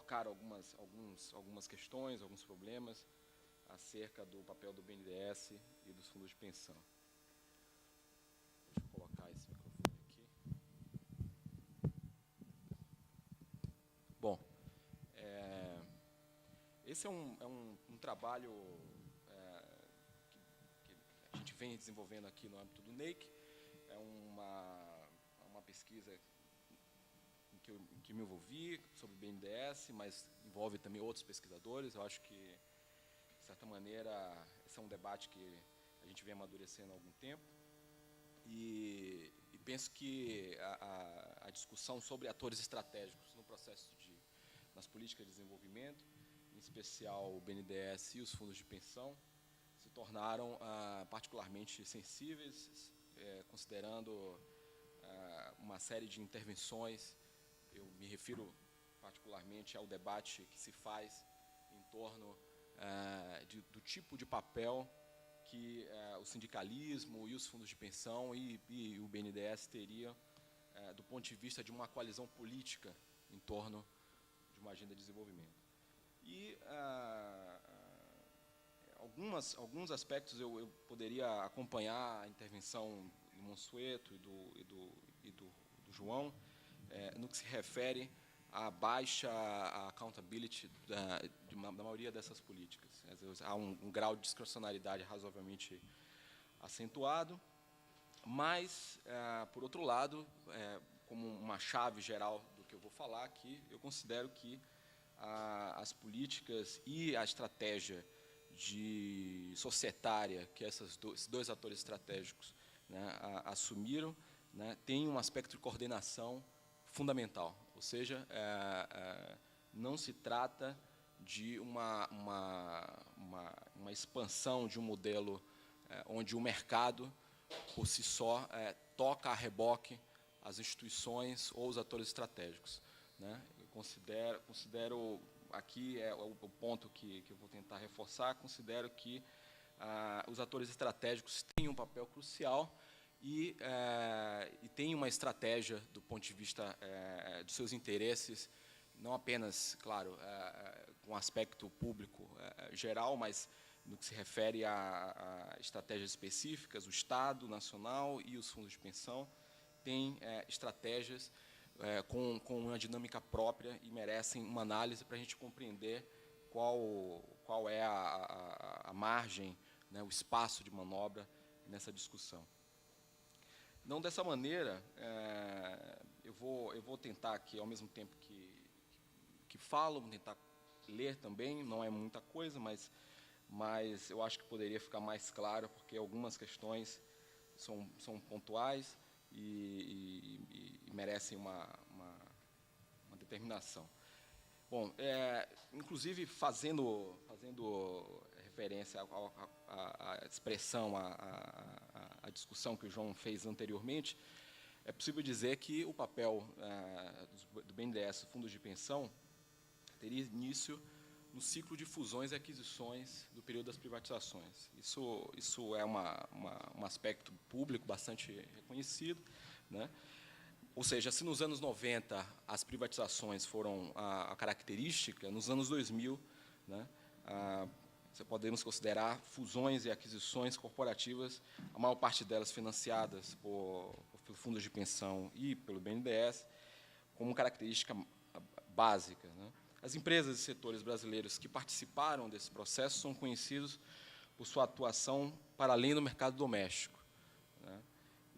colocar algumas questões, alguns problemas acerca do papel do BNDES e dos fundos de pensão. Deixa eu colocar esse microfone aqui. Bom, esse é um trabalho que a gente vem desenvolvendo aqui no âmbito do NEIC. É uma pesquisa em que me envolvi sobre o BNDES, mas envolve também outros pesquisadores. Eu acho que, de certa maneira, esse é um debate que a gente vem amadurecendo há algum tempo. E penso que a discussão sobre atores estratégicos no processo nas políticas de desenvolvimento, em especial o BNDES e os fundos de pensão, se tornaram particularmente sensíveis, considerando uma série de intervenções. Eu me refiro particularmente ao debate que se faz em torno do tipo de papel que o sindicalismo e os fundos de pensão e o BNDES teriam do ponto de vista de uma coalizão política em torno de uma agenda de desenvolvimento. E alguns aspectos eu poderia acompanhar a intervenção do Monsueto e do João, no que se refere à baixa accountability da maioria dessas políticas. Há um grau de discrecionalidade razoavelmente acentuado, mas, por outro lado, como uma chave geral do que eu vou falar aqui, eu considero que as políticas e a estratégia societária que esses dois atores estratégicos, né, assumiram, né, tem um aspecto de coordenação fundamental, ou seja, não se trata de uma expansão de um modelo onde o mercado, por si só, toca a reboque as instituições ou os atores estratégicos, né? Eu considero aqui o ponto que eu vou tentar reforçar, considero que os atores estratégicos têm um papel crucial e tem uma estratégia do ponto de vista dos seus interesses, não apenas, claro, com aspecto público geral, mas no que se refere a estratégias específicas, o Estado Nacional e os fundos de pensão têm estratégias com uma dinâmica própria e merecem uma análise para a gente compreender qual é a margem, né, o espaço de manobra nessa discussão. Não dessa maneira, eu vou tentar aqui, ao mesmo tempo que falo, vou tentar ler também, não é muita coisa, mas eu acho que poderia ficar mais claro, porque algumas questões são pontuais e merecem uma determinação. Bom, inclusive fazendo referência à expressão, à discussão que o João fez anteriormente, é possível dizer que o papel do BNDES, fundos de pensão, teria início no ciclo de fusões e aquisições do período das privatizações. Isso é um aspecto público bastante reconhecido, né? Ou seja, se nos anos 90 as privatizações foram a característica, nos anos 2000, né, podemos considerar fusões e aquisições corporativas, a maior parte delas financiadas por fundos de pensão e pelo BNDES, como característica básica, né? As empresas e setores brasileiros que participaram desse processo são conhecidos por sua atuação para além do mercado doméstico, né?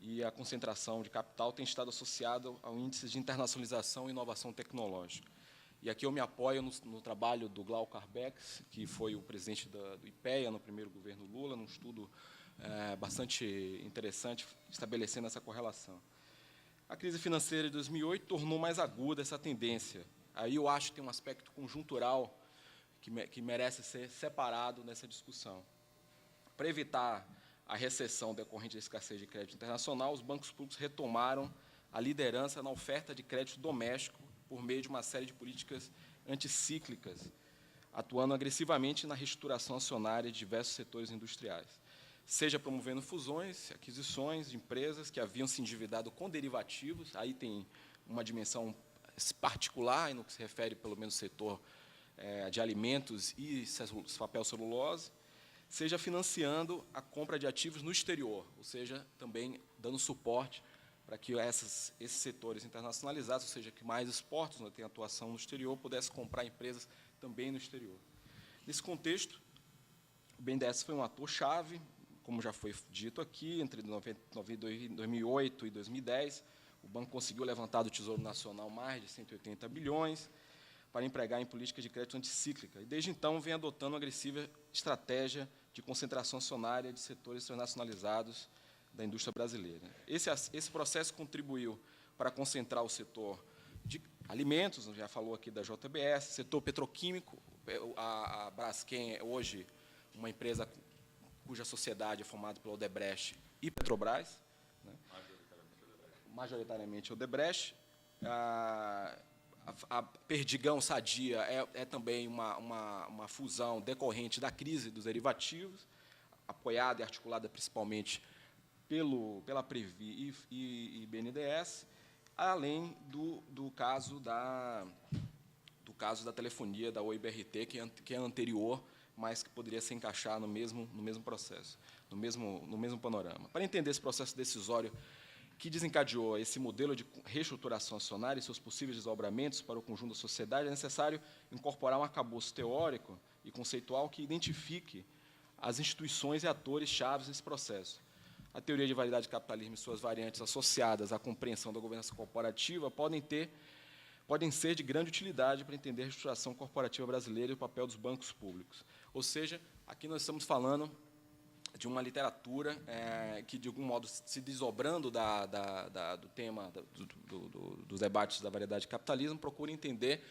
E a concentração de capital tem estado associada ao índice de internacionalização e inovação tecnológica. E aqui eu me apoio no trabalho do Glauco Arbex, que foi o presidente do IPEA no primeiro governo Lula, num estudo bastante interessante, estabelecendo essa correlação. A crise financeira de 2008 tornou mais aguda essa tendência. Aí eu acho que tem um aspecto conjuntural que merece ser separado nessa discussão. Para evitar a recessão decorrente da escassez de crédito internacional, os bancos públicos retomaram a liderança na oferta de crédito doméstico por meio de uma série de políticas anticíclicas, atuando agressivamente na reestruturação acionária de diversos setores industriais, seja promovendo fusões, aquisições de empresas que haviam se endividado com derivativos, aí tem uma dimensão particular, e no que se refere, pelo menos, ao setor de alimentos e papel celulose, seja financiando a compra de ativos no exterior, ou seja, também dando suporte para que esses setores internacionalizados, ou seja, que mais exportos, né, têm atuação no exterior, pudessem comprar empresas também no exterior. Nesse contexto, o BNDES foi um ator-chave, como já foi dito aqui, entre 2008 e 2010, o banco conseguiu levantar do Tesouro Nacional mais de 180 bilhões para empregar em políticas de crédito anticíclica, e desde então vem adotando uma agressiva estratégia de concentração acionária de setores internacionalizados da indústria brasileira. Esse processo contribuiu para concentrar o setor de alimentos, já falou aqui da JBS, setor petroquímico, a Braskem é hoje uma empresa cuja sociedade é formada pela Odebrecht e Petrobras, né? Majoritariamente Odebrecht. A Perdigão Sadia é também uma fusão decorrente da crise dos derivativos, apoiada e articulada principalmente pela Previ e BNDES, além do caso da telefonia da Oi BRT, que é anterior, mas que poderia se encaixar no mesmo processo, no mesmo panorama. Para entender esse processo decisório que desencadeou esse modelo de reestruturação acionária e seus possíveis desdobramentos para o conjunto da sociedade, é necessário incorporar um arcabouço teórico e conceitual que identifique as instituições e atores chaves desse processo. A teoria de validade do capitalismo e suas variantes associadas à compreensão da governança corporativa podem ser de grande utilidade para entender a reestruturação corporativa brasileira e o papel dos bancos públicos. Ou seja, aqui nós estamos falando de uma literatura que, de algum modo, se desdobrando do tema dos debates da variedade de capitalismo, procura entender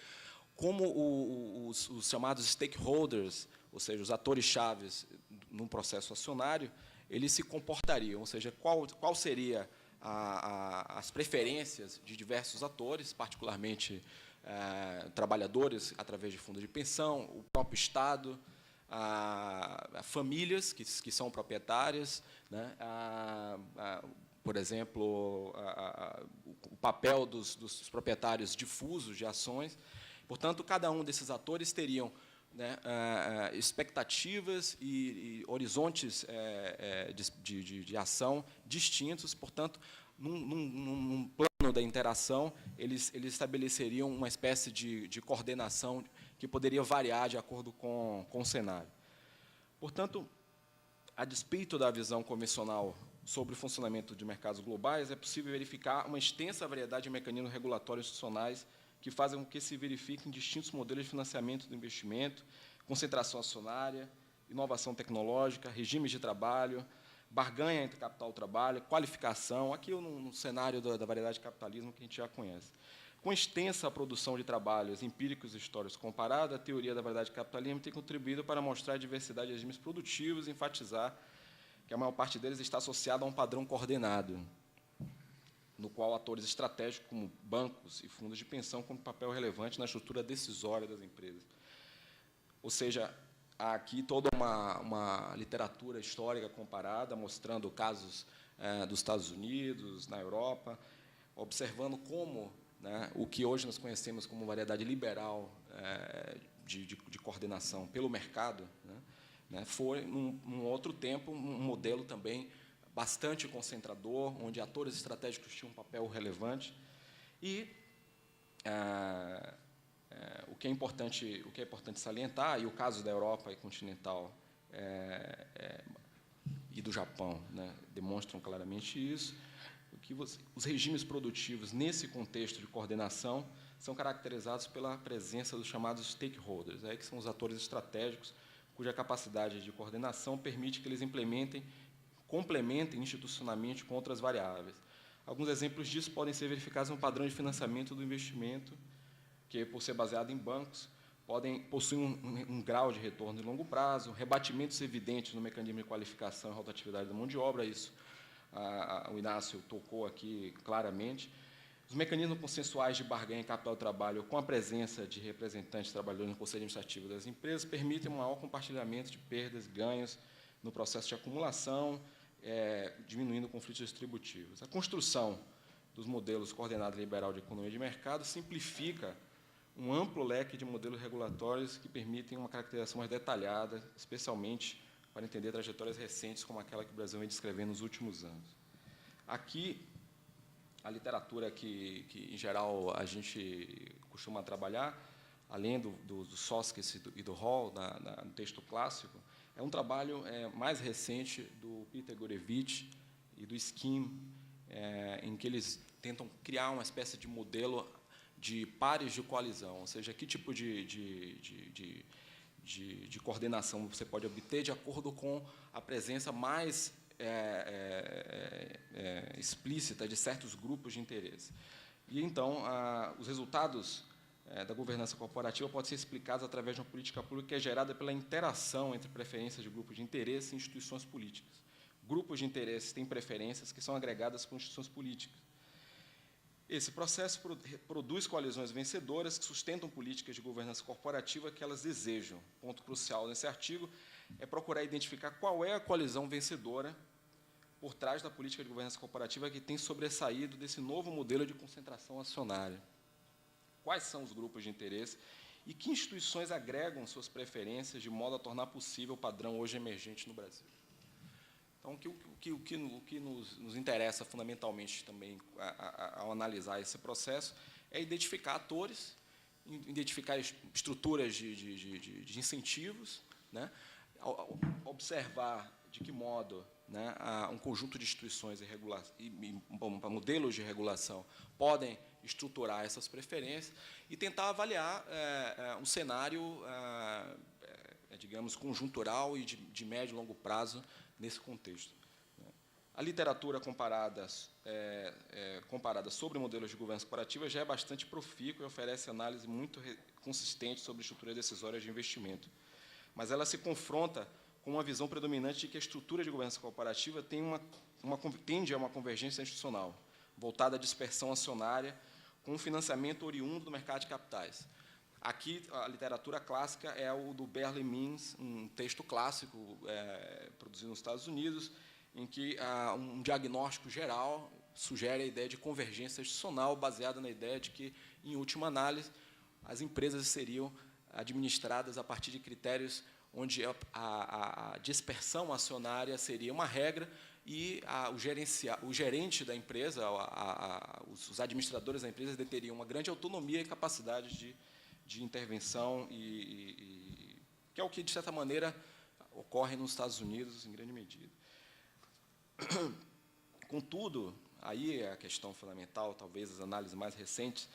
como os chamados stakeholders, ou seja, os atores chaves num processo acionário, eles se comportariam, ou seja, qual seria as preferências de diversos atores, particularmente trabalhadores através de fundos de pensão, o próprio Estado, famílias que são proprietárias, né, por exemplo, o papel dos proprietários difusos de ações. Portanto, cada um desses atores teriam, né, expectativas e horizontes de ação distintos. Portanto, num plano da interação, eles estabeleceriam uma espécie de coordenação que poderia variar de acordo com o cenário. Portanto, a despeito da visão convencional sobre o funcionamento de mercados globais, é possível verificar uma extensa variedade de mecanismos regulatórios institucionais que fazem com que se verifiquem distintos modelos de financiamento do investimento, concentração acionária, inovação tecnológica, regimes de trabalho, barganha entre capital e trabalho, qualificação, aqui no cenário da variedade de capitalismo que a gente já conhece. Com extensa produção de trabalhos empíricos e históricos comparados, a teoria da variedade de capitalismo tem contribuído para mostrar a diversidade de regimes produtivos e enfatizar que a maior parte deles está associada a um padrão coordenado, no qual atores estratégicos como bancos e fundos de pensão cumprem papel relevante na estrutura decisória das empresas. Ou seja, há aqui toda uma literatura histórica comparada, mostrando casos dos Estados Unidos, na Europa, observando como, né, o que hoje nós conhecemos como variedade liberal de coordenação pelo mercado, né, foi, num outro tempo, um modelo também bastante concentrador, onde atores estratégicos tinham um papel relevante. E o que é importante salientar, e o caso da Europa continental e do Japão, né, demonstram claramente isso, que os regimes produtivos, nesse contexto de coordenação, são caracterizados pela presença dos chamados stakeholders, que são os atores estratégicos, cuja capacidade de coordenação permite que eles complementem institucionalmente com outras variáveis. Alguns exemplos disso podem ser verificados no padrão de financiamento do investimento, que, por ser baseado em bancos, possuem um grau de retorno de longo prazo, rebatimentos evidentes no mecanismo de qualificação e rotatividade da mão de obra, isso o Inácio tocou aqui claramente. Os mecanismos consensuais de barganha em capital e trabalho, com a presença de representantes trabalhadores no conselho administrativo das empresas, permitem um maior compartilhamento de perdas e ganhos no processo de acumulação, diminuindo conflitos distributivos. A construção dos modelos coordenado liberal de economia de mercado, simplifica um amplo leque de modelos regulatórios que permitem uma caracterização mais detalhada, especialmente para entender trajetórias recentes como aquela que o Brasil vem descrevendo nos últimos anos. Aqui, a literatura que em geral, a gente costuma trabalhar, além do Soskice e do Hall, no texto clássico, é um trabalho mais recente do Peter Gurevitch e do Skin, em que eles tentam criar uma espécie de modelo de pares de coalizão, ou seja, que tipo de coordenação você pode obter de acordo com a presença mais explícita de certos grupos de interesse. E, então, os resultados da governança corporativa podem ser explicados através de uma política pública que é gerada pela interação entre preferências de grupos de interesse e instituições políticas. Grupos de interesse têm preferências que são agregadas por instituições políticas. Esse processo produz coalizões vencedoras que sustentam políticas de governança corporativa que elas desejam. Ponto crucial nesse artigo é procurar identificar qual é a coalizão vencedora por trás da política de governança corporativa que tem sobressaído desse novo modelo de concentração acionária. Quais são os grupos de interesse e que instituições agregam suas preferências de modo a tornar possível o padrão hoje emergente no Brasil. Então, o que nos interessa fundamentalmente também ao analisar esse processo é identificar atores, identificar estruturas de incentivos, né, observar de que modo, né, um conjunto de instituições e modelos de regulação podem estruturar essas preferências e tentar avaliar um cenário, digamos, conjuntural e de médio e longo prazo nesse contexto. A literatura comparada sobre modelos de governança corporativa já é bastante profícua e oferece análise muito consistente sobre estruturas decisórias de investimento. Mas ela se confronta com uma visão predominante de que a estrutura de governança corporativa tende a uma convergência institucional, voltada à dispersão acionária, com um financiamento oriundo do mercado de capitais. Aqui, a literatura clássica é o do Berlin Means, um texto clássico produzido nos Estados Unidos, em que um diagnóstico geral sugere a ideia de convergência institucional, baseada na ideia de que, em última análise, as empresas seriam administradas a partir de critérios onde a dispersão acionária seria uma regra e o gerente da empresa, os administradores da empresa, teriam uma grande autonomia e capacidade de intervenção, que é o que, de certa maneira, ocorre nos Estados Unidos, em grande medida. Contudo, aí é a questão fundamental, talvez as análises mais recentes,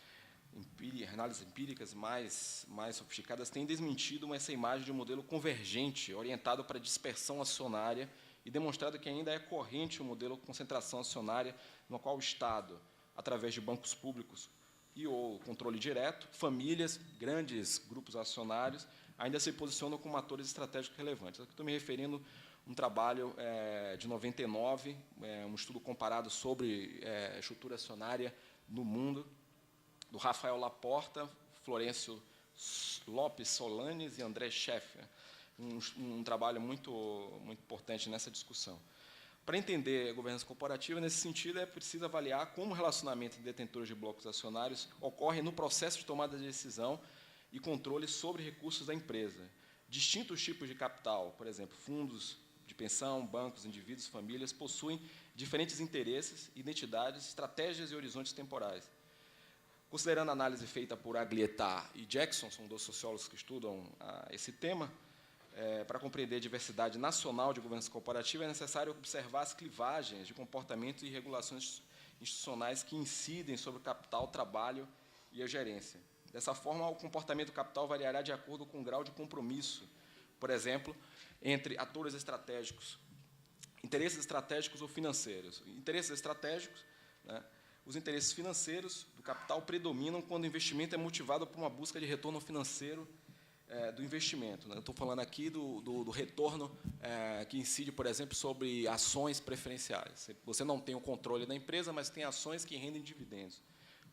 análises empíricas mais sofisticadas, têm desmentido essa imagem de um modelo convergente, orientado para a dispersão acionária, e demonstrado que ainda é corrente o modelo de concentração acionária, no qual o Estado, através de bancos públicos e ou controle direto, famílias, grandes grupos acionários, ainda se posicionam como atores estratégicos relevantes. Aqui estou me referindo a um trabalho de 99, um estudo comparado sobre estrutura acionária no mundo, do Rafael Laporta, Florencio Lopes Solanes e André Scheffer, um trabalho muito importante nessa discussão. Para entender a governança corporativa, nesse sentido, é preciso avaliar como o relacionamento de detentores de blocos acionários ocorre no processo de tomada de decisão e controle sobre recursos da empresa. Distintos tipos de capital, por exemplo, fundos de pensão, bancos, indivíduos, famílias, possuem diferentes interesses, identidades, estratégias e horizontes temporais. Considerando a análise feita por Agliettar e Jackson, são dois sociólogos que estudam esse tema, para compreender a diversidade nacional de governança corporativa, é necessário observar as clivagens de comportamento e regulações institucionais que incidem sobre o capital, o trabalho e a gerência. Dessa forma, o comportamento do capital variará de acordo com o grau de compromisso, por exemplo, entre atores estratégicos, interesses estratégicos ou financeiros. Interesses estratégicos, né, os interesses financeiros do capital predominam quando o investimento é motivado por uma busca de retorno financeiro do investimento. Né? Estou falando aqui do retorno que incide, por exemplo, sobre ações preferenciais. Você não tem o controle da empresa, mas tem ações que rendem dividendos.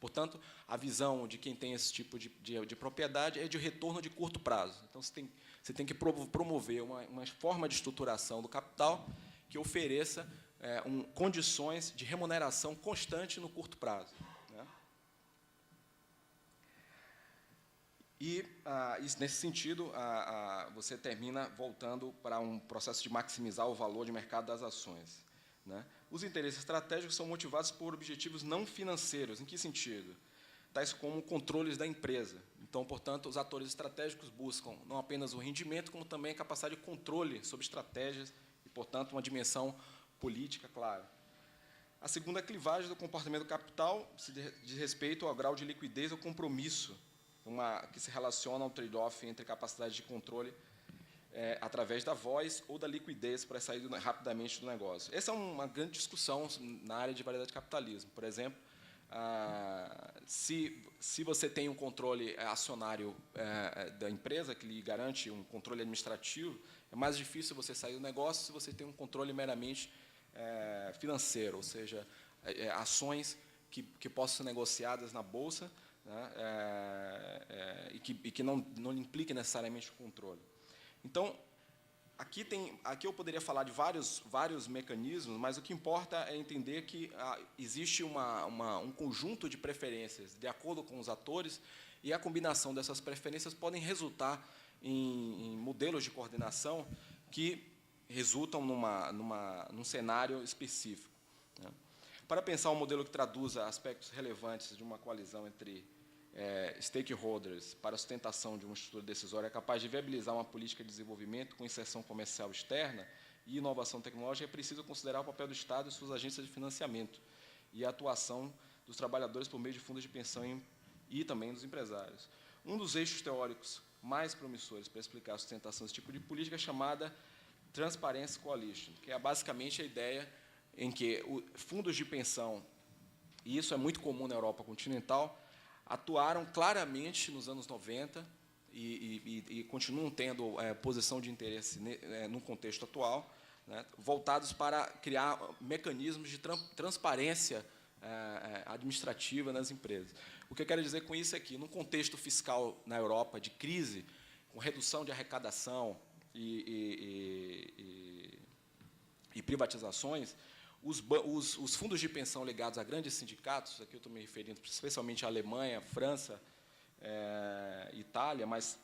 Portanto, a visão de quem tem esse tipo de propriedade é de retorno de curto prazo. Então, você tem que promover uma forma de estruturação do capital que ofereça condições de remuneração constante no curto prazo, né? E, nesse sentido, você termina voltando para um processo de maximizar o valor de mercado das ações, né? Os interesses estratégicos são motivados por objetivos não financeiros. Em que sentido? Tais como controles da empresa. Então, portanto, os atores estratégicos buscam não apenas o rendimento, como também a capacidade de controle sobre estratégias e, portanto, uma dimensão política clara. A segunda clivagem do comportamento do capital se diz respeito ao grau de liquidez ou compromisso, que se relaciona ao trade-off entre capacidade de controle através da voz ou da liquidez para sair rapidamente do negócio. Essa é uma grande discussão na área de variedade de capitalismo. Por exemplo, se você tem um controle acionário da empresa, que lhe garante um controle administrativo, é mais difícil você sair do negócio se você tem um controle meramente financeiro, ou seja, ações que possam ser negociadas na Bolsa, né, e que não impliquem necessariamente o controle. Então, aqui eu poderia falar de vários mecanismos, mas o que importa é entender que existe um conjunto de preferências de acordo com os atores, e a combinação dessas preferências podem resultar em modelos de coordenação que resultam num cenário específico, né? Para pensar um modelo que traduza aspectos relevantes de uma coalizão entre stakeholders para a sustentação de uma estrutura decisória capaz de viabilizar uma política de desenvolvimento com inserção comercial externa e inovação tecnológica, é preciso considerar o papel do Estado e suas agências de financiamento e a atuação dos trabalhadores por meio de fundos de pensão e também dos empresários. Um dos eixos teóricos mais promissores para explicar a sustentação desse tipo de política é chamada Transparency Coalition, que é basicamente a ideia em que fundos de pensão, e isso é muito comum na Europa continental, atuaram claramente nos anos 90 e continuam tendo posição de interesse no contexto atual, né, voltados para criar mecanismos de transparência administrativa nas empresas. O que eu quero dizer com isso é que, no contexto fiscal na Europa de crise, com redução de arrecadação e privatizações, os fundos de pensão ligados a grandes sindicatos, aqui eu estou me referindo especialmente à Alemanha, França, Itália, mas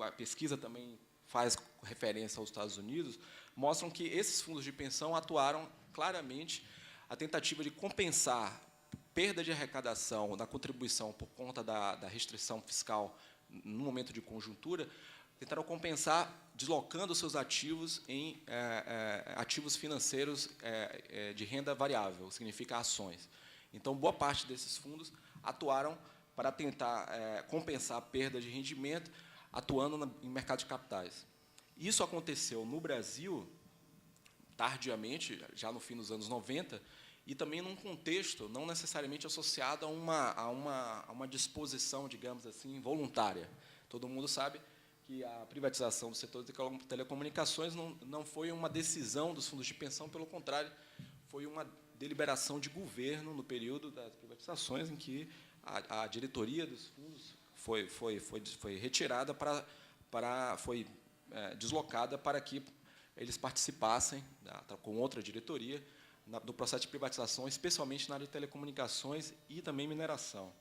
a pesquisa também faz referência aos Estados Unidos, mostram que esses fundos de pensão atuaram claramente a tentativa de compensar perda de arrecadação da contribuição por conta da restrição fiscal no momento de conjuntura, tentaram compensar deslocando seus ativos em ativos financeiros de renda variável, significa ações. Então, boa parte desses fundos atuaram para tentar compensar a perda de rendimento, atuando em mercado de capitais. Isso aconteceu no Brasil, tardiamente, já no fim dos anos 90, e também num contexto não necessariamente associado a uma disposição, digamos assim, voluntária. Todo mundo sabe que a privatização do setor de telecomunicações não foi uma decisão dos fundos de pensão, pelo contrário, foi uma deliberação de governo no período das privatizações, em que a diretoria dos fundos foi retirada foi deslocada para que eles participassem, com outra diretoria, do processo de privatização, especialmente na área de telecomunicações e também mineração.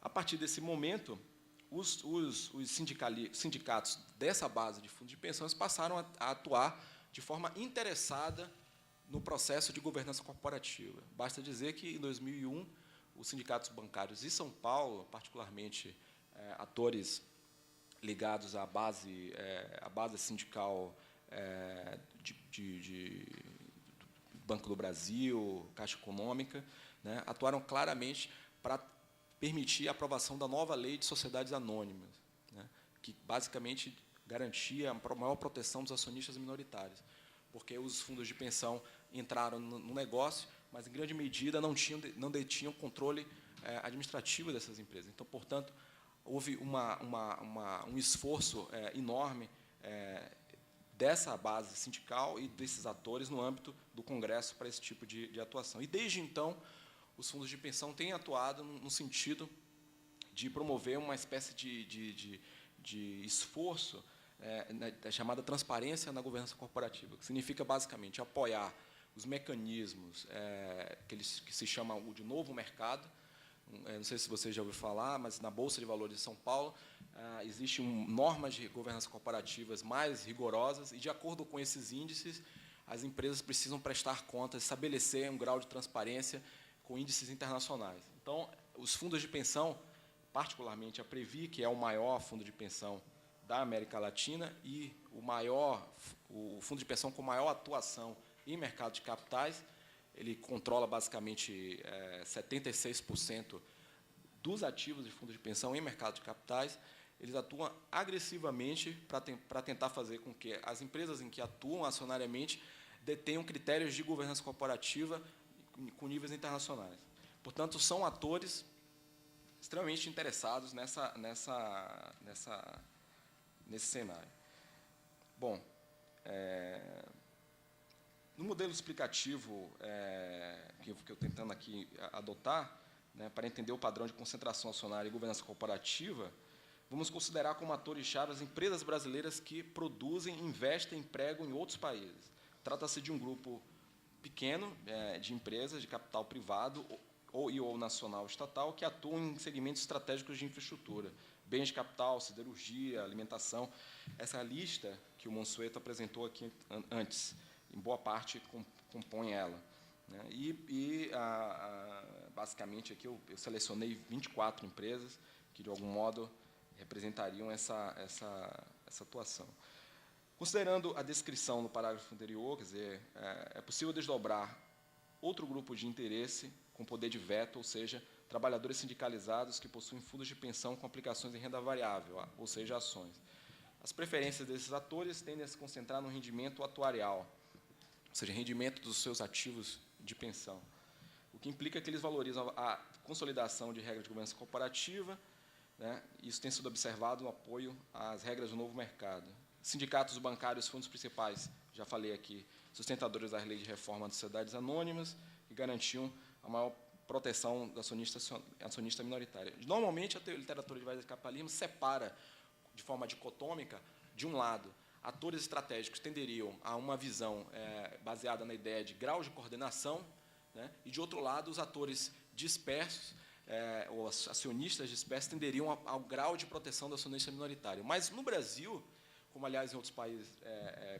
A partir desse momento, os sindicatos dessa base de fundos de pensões passaram a atuar de forma interessada no processo de governança corporativa. Basta dizer que, em 2001, os sindicatos bancários de São Paulo, particularmente atores ligados à base sindical de Banco do Brasil, Caixa Econômica, né, atuaram claramente para permitir a aprovação da nova lei de sociedades anônimas, né, que basicamente garantia a maior proteção dos acionistas minoritários, porque os fundos de pensão entraram no negócio, mas, em grande medida, não detinham controle administrativo dessas empresas. Então, portanto, houve um esforço enorme dessa base sindical e desses atores no âmbito do Congresso para esse tipo de atuação. E, desde então, os fundos de pensão têm atuado no sentido de promover uma espécie de chamada transparência na governança corporativa, que significa, basicamente, apoiar os mecanismos que se chama de novo mercado. Não sei se você já ouviu falar, mas na Bolsa de Valores de São Paulo existem normas de governança corporativas mais rigorosas, e, de acordo com esses índices, as empresas precisam prestar contas, estabelecer um grau de transparência com índices internacionais. Então, os fundos de pensão, particularmente a Previ, que é o maior fundo de pensão da América Latina e o fundo de pensão com maior atuação em mercado de capitais, ele controla basicamente 76% dos ativos de fundos de pensão em mercado de capitais. Eles atuam agressivamente para tentar fazer com que as empresas em que atuam acionariamente detenham critérios de governança corporativa com níveis internacionais. Portanto, são atores extremamente interessados nesse cenário. Bom, no modelo explicativo que eu estou tentando aqui adotar, para entender o padrão de concentração acionária e governança corporativa, vamos considerar como atores-chave as empresas brasileiras que produzem, investem e empregam em outros países. Trata-se de um grupo pequeno de empresas de capital privado ou nacional estatal que atuam em segmentos estratégicos de infraestrutura, bens de capital, siderurgia, alimentação. Essa lista que o Mansueto apresentou aqui antes, em boa parte, compõe ela. Basicamente, aqui eu selecionei 24 empresas que, de algum modo, representariam essa atuação. Considerando a descrição no parágrafo anterior, quer dizer, é possível desdobrar outro grupo de interesse com poder de veto, ou seja, trabalhadores sindicalizados que possuem fundos de pensão com aplicações em renda variável, ou seja, ações. As preferências desses atores tendem a se concentrar no rendimento atuarial, ou seja, rendimento dos seus ativos de pensão, o que implica que eles valorizam a consolidação de regras de governança corporativa. Isso tem sido observado no apoio às regras do novo mercado. Sindicatos bancários, fundos principais, já falei aqui, sustentadores da lei de reforma das sociedades anônimas, que garantiam a maior proteção do acionista minoritário. Normalmente, a literatura de base de capitalismo separa, de forma dicotômica, de um lado, atores estratégicos tenderiam a uma visão baseada na ideia de grau de coordenação, e, de outro lado, os atores dispersos, ou acionistas dispersos, tenderiam ao grau de proteção do acionista minoritário. Mas, no Brasil, como, aliás, em outros países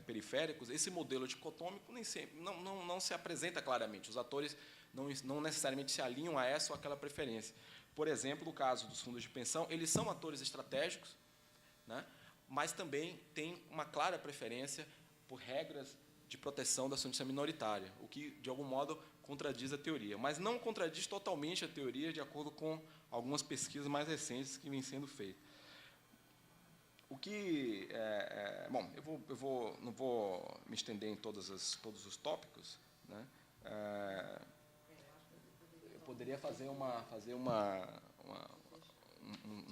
periféricos, esse modelo dicotômico nem sempre, não se apresenta claramente. Os atores não necessariamente se alinham a essa ou aquela preferência. Por exemplo, no caso dos fundos de pensão, eles são atores estratégicos, mas também têm uma clara preferência por regras de proteção da acionista minoritária, o que, de algum modo, contradiz a teoria. Mas não contradiz totalmente a teoria, de acordo com algumas pesquisas mais recentes que vêm sendo feitas. O que bom, eu não vou me estender em todos os tópicos, eu poderia fazer um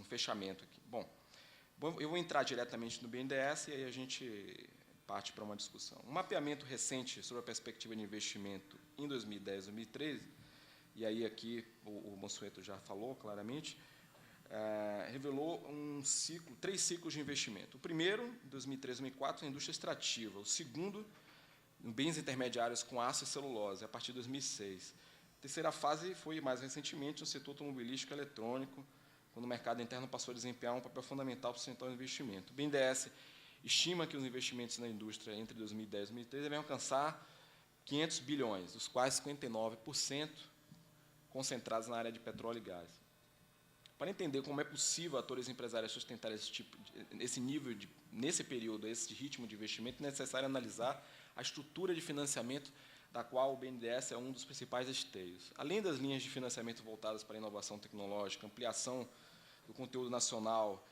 fechamento aqui. Bom, eu vou entrar diretamente no BNDES e aí a gente parte para uma discussão. Um mapeamento recente sobre a perspectiva de investimento em 2010 e 2013, e aí aqui o Mansueto já falou claramente, revelou três ciclos de investimento. O primeiro, em 2003 e 2004, na indústria extrativa. O segundo, em bens intermediários com aço e celulose, a partir de 2006. A terceira fase foi, mais recentemente, no setor automobilístico e eletrônico, quando o mercado interno passou a desempenhar um papel fundamental para sustentar o investimento. O BNDES estima que os investimentos na indústria entre 2010 e 2013 devem alcançar 500 bilhões, dos quais 59% concentrados na área de petróleo e gás. Para entender como é possível atores empresários sustentarem nesse período, esse ritmo de investimento, é necessário analisar a estrutura de financiamento da qual o BNDES é um dos principais esteios. Além das linhas de financiamento voltadas para a inovação tecnológica, ampliação do conteúdo nacional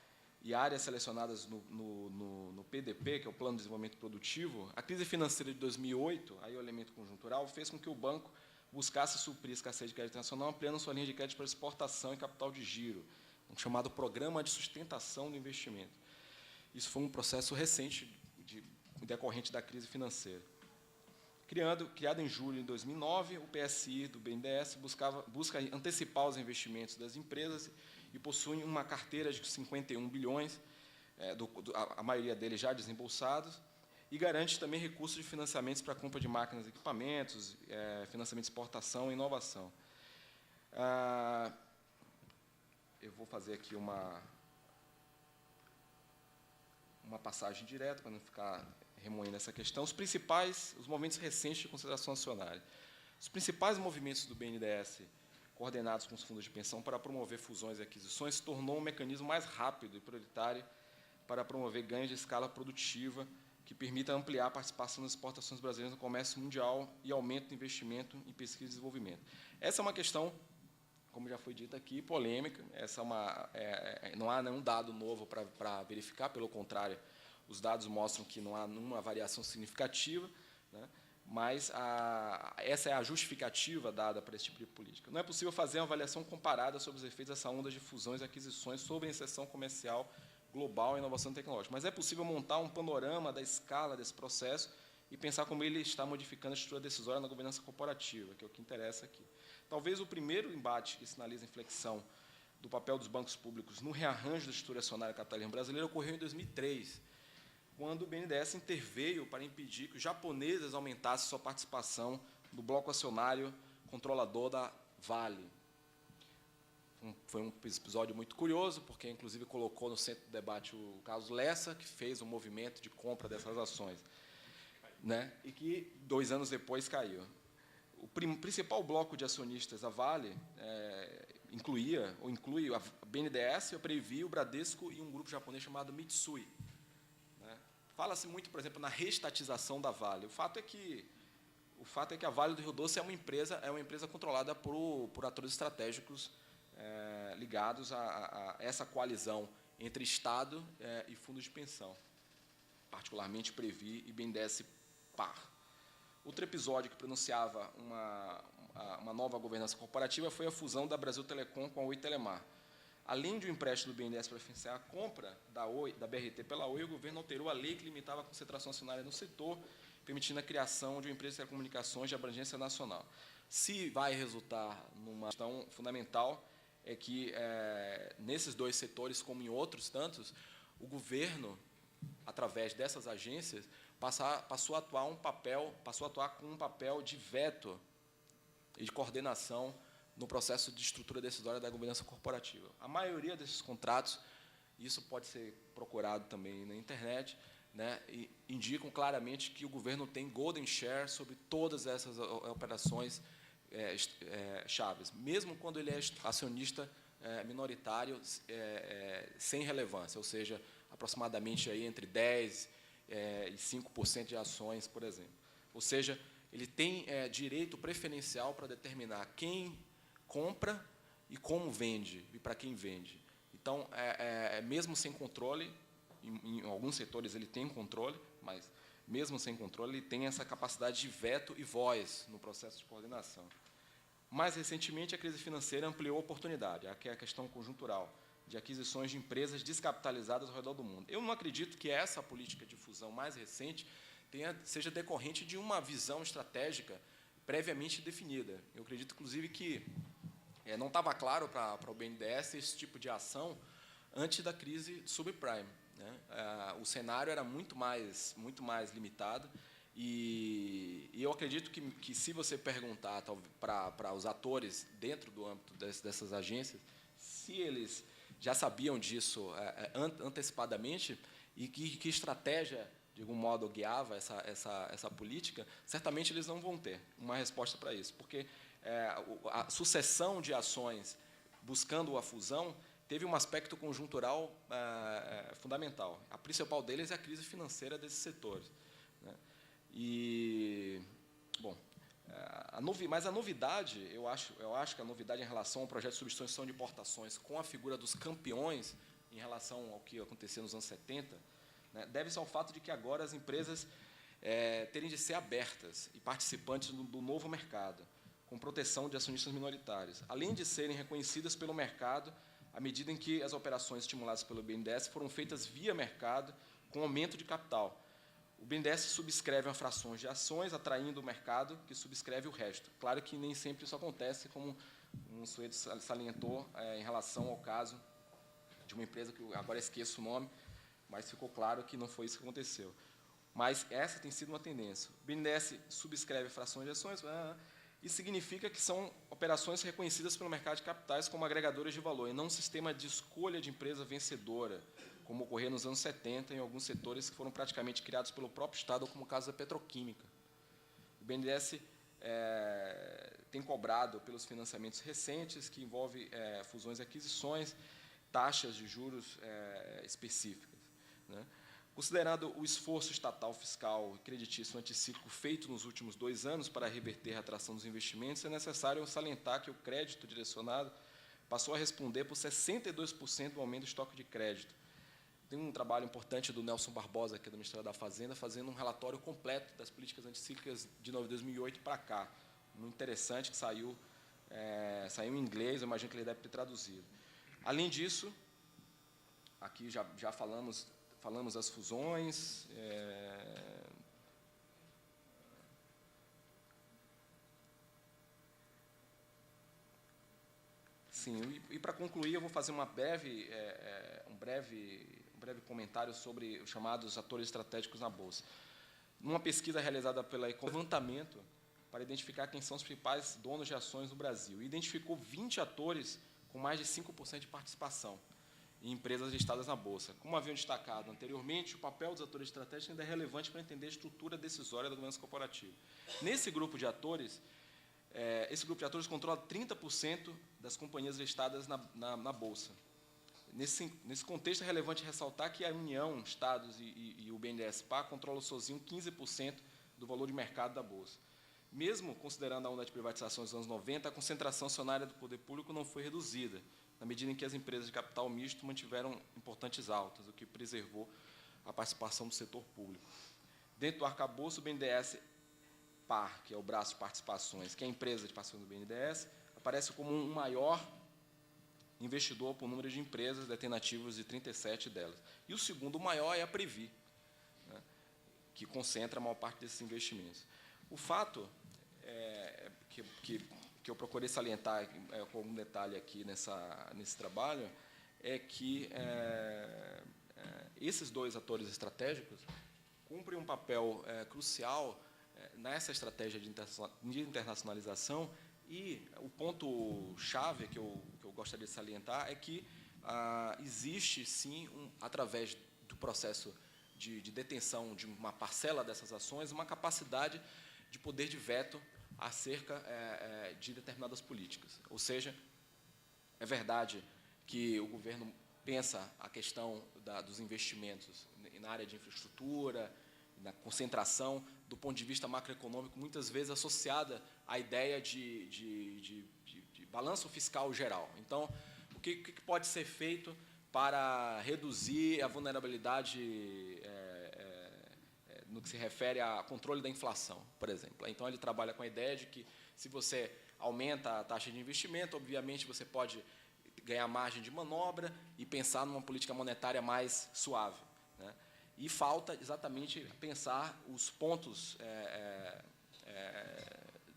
e áreas selecionadas no PDP, que é o Plano de Desenvolvimento Produtivo, a crise financeira de 2008, aí o elemento conjuntural, fez com que o banco buscasse suprir a escassez de crédito internacional, ampliando sua linha de crédito para exportação e capital de giro, um chamado Programa de Sustentação do Investimento. Isso foi um processo recente, decorrente da crise financeira. Criado em julho de 2009, o PSI do BNDES busca antecipar os investimentos das empresas e possui uma carteira de 51 bilhões, a maioria deles já desembolsados, e garante também recursos de financiamentos para a compra de máquinas e equipamentos, financiamento de exportação e inovação. Eu vou fazer aqui uma passagem direta, para não ficar remoendo essa questão. Os movimentos recentes de consideração acionária. Os principais movimentos do BNDES, coordenados com os fundos de pensão para promover fusões e aquisições, se tornou um mecanismo mais rápido e prioritário para promover ganhos de escala produtiva que permita ampliar a participação das exportações brasileiras no comércio mundial e aumento do investimento em pesquisa e desenvolvimento. Essa é uma questão, como já foi dito aqui, polêmica. Essa não há nenhum dado novo para verificar, pelo contrário, os dados mostram que não há nenhuma variação significativa, né? Mas essa é a justificativa dada para esse tipo de política. Não é possível fazer uma avaliação comparada sobre os efeitos dessa onda de fusões e aquisições sobre a inserção comercial global e inovação tecnológica, mas é possível montar um panorama da escala desse processo e pensar como ele está modificando a estrutura decisória na governança corporativa, que é o que interessa aqui. Talvez o primeiro embate que sinaliza a inflexão do papel dos bancos públicos no rearranjo da estrutura acionária capitalismo brasileiro ocorreu em 2003, quando o BNDES interveio para impedir que os japoneses aumentassem sua participação no bloco acionário controlador da Vale. Foi um episódio muito curioso, porque, inclusive, colocou no centro do debate o Carlos Lessa, que fez o movimento de compra dessas ações, né? E que, 2 anos depois, caiu. O principal bloco de acionistas da Vale inclui a BNDES, a Previ, o Bradesco e um grupo japonês chamado Mitsui. Fala-se muito, por exemplo, na reestatização da Vale. O fato é que a Vale do Rio Doce é uma empresa controlada por atores estratégicos ligados a essa coalizão entre Estado e fundos de pensão, particularmente Previ e BNDES Par. Outro episódio que pronunciava uma nova governança corporativa foi a fusão da Brasil Telecom com a Oi Telemar. Além de um empréstimo do BNDES para financiar a compra da BRT pela Oi, o governo alterou a lei que limitava a concentração acionária no setor, permitindo a criação de uma empresa de telecomunicações de abrangência nacional. Se vai resultar numa questão fundamental, é que, nesses 2 setores, como em outros tantos, o governo, através dessas agências, passou a atuar com um papel de veto e de coordenação no processo de estrutura decisória da governança corporativa. A maioria desses contratos, isso pode ser procurado também na internet, né, e indicam claramente que o governo tem golden share sobre todas essas operações chaves, mesmo quando ele é acionista minoritário sem relevância, ou seja, aproximadamente aí entre 10% e 5% de ações, por exemplo. Ou seja, ele tem direito preferencial para determinar quem compra e como vende, e para quem vende. Então, mesmo sem controle, em alguns setores ele tem controle, mas, mesmo sem controle, ele tem essa capacidade de veto e voz no processo de coordenação. Mais recentemente, a crise financeira ampliou a oportunidade, que é a questão conjuntural, de aquisições de empresas descapitalizadas ao redor do mundo. Eu não acredito que essa política de fusão mais recente seja decorrente de uma visão estratégica previamente definida. Eu acredito, inclusive, que não estava claro para o BNDES esse tipo de ação antes da crise subprime, né? O cenário era muito mais limitado, e eu acredito que se você perguntar para os atores dentro do âmbito dessas agências, se eles já sabiam disso antecipadamente e que estratégia, de algum modo, guiava essa política, certamente eles não vão ter uma resposta para isso, porque a sucessão de ações buscando a fusão teve um aspecto conjuntural fundamental. A principal deles é a crise financeira desses setores, né? E, bom, mas a novidade, eu acho que a novidade em relação ao projeto de substituição de importações com a figura dos campeões em relação ao que aconteceu nos anos 70, né, deve-se ao fato de que agora as empresas terem de ser abertas e participantes do novo mercado, com proteção de acionistas minoritários, além de serem reconhecidas pelo mercado à medida em que as operações estimuladas pelo BNDES foram feitas via mercado com aumento de capital. O BNDES subscreve frações de ações, atraindo o mercado, que subscreve o resto. Claro que nem sempre isso acontece, como um sujeito salientou em relação ao caso de uma empresa que eu agora esqueço o nome, mas ficou claro que não foi isso que aconteceu. mas essa tem sido uma tendência. O BNDES subscreve frações de ações, isso significa que são operações reconhecidas pelo mercado de capitais como agregadoras de valor, e não um sistema de escolha de empresa vencedora, como ocorreu nos anos 70 em alguns setores que foram praticamente criados pelo próprio Estado, como o caso da petroquímica. O BNDES tem cobrado pelos financiamentos recentes, que envolvem fusões e aquisições, taxas de juros específicas, né? Considerado o esforço estatal, fiscal e creditício anticíclico feito nos últimos 2 anos para reverter a atração dos investimentos, é necessário salientar que o crédito direcionado passou a responder por 62% do aumento do estoque de crédito. Tem um trabalho importante do Nelson Barbosa, aqui do Ministério da Fazenda, fazendo um relatório completo das políticas anticíclicas de 2008 para cá. Muito interessante, que saiu em inglês, eu imagino que ele deve ter traduzido. Além disso, aqui já falamos das fusões. Sim, e para concluir, eu vou fazer um breve comentário sobre os chamados atores estratégicos na Bolsa. Numa pesquisa realizada pela levantamento para identificar quem são os principais donos de ações no Brasil, e identificou 20 atores com mais de 5% de participação em empresas listadas na Bolsa. Como haviam destacado anteriormente, o papel dos atores estratégicos ainda é relevante para entender a estrutura decisória da governança corporativa. Nesse grupo de atores, esse grupo de atores controla 30% das companhias listadas na Bolsa. Nesse contexto, é relevante ressaltar que a União, Estados e o BNDES-PA controlam sozinho 15% do valor de mercado da Bolsa. Mesmo considerando a onda de privatização dos anos 90, a concentração acionária do poder público não foi reduzida, na medida em que as empresas de capital misto mantiveram importantes altas, o que preservou a participação do setor público. Dentro do arcabouço, o BNDES-PAR, que é o braço de participações, que é a empresa de participações do BNDES, aparece como um maior investidor por número de empresas, detendo ativos de 37 delas. E o segundo maior é a Previ, né, que concentra a maior parte desses investimentos. O fato que eu procurei salientar com algum detalhe aqui nesse trabalho é que esses dois atores estratégicos cumprem um papel crucial nessa estratégia de internacionalização, e o ponto-chave que eu gostaria de salientar é que existe, sim, através do processo de detenção de uma parcela dessas ações, uma capacidade de poder de veto acerca de determinadas políticas. Ou seja, é verdade que o governo pensa a questão dos investimentos na área de infraestrutura, na concentração, do ponto de vista macroeconômico, muitas vezes associada à ideia de balanço fiscal geral. Então, o que pode ser feito para reduzir a vulnerabilidade no que se refere a controle da inflação, por exemplo? Então, ele trabalha com a ideia de que, se você aumenta a taxa de investimento, obviamente você pode ganhar margem de manobra e pensar numa política monetária mais suave, né? E falta exatamente pensar os pontos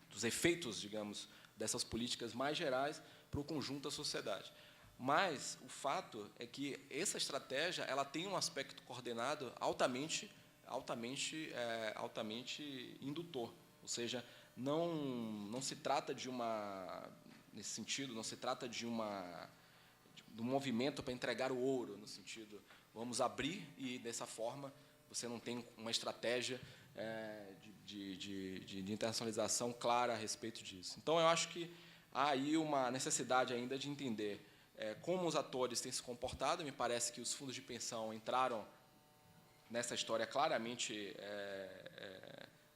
dos efeitos, digamos, dessas políticas mais gerais para o conjunto da sociedade. Mas o fato é que essa estratégia ela tem um aspecto coordenado altamente indutor, ou seja, não se trata nesse sentido, não se trata de um movimento para entregar o ouro, no sentido, vamos abrir e, dessa forma, você não tem uma estratégia de internacionalização clara a respeito disso. Então, eu acho que há aí uma necessidade ainda de entender como os atores têm se comportado. Me parece que os fundos de pensão entraram nessa história claramente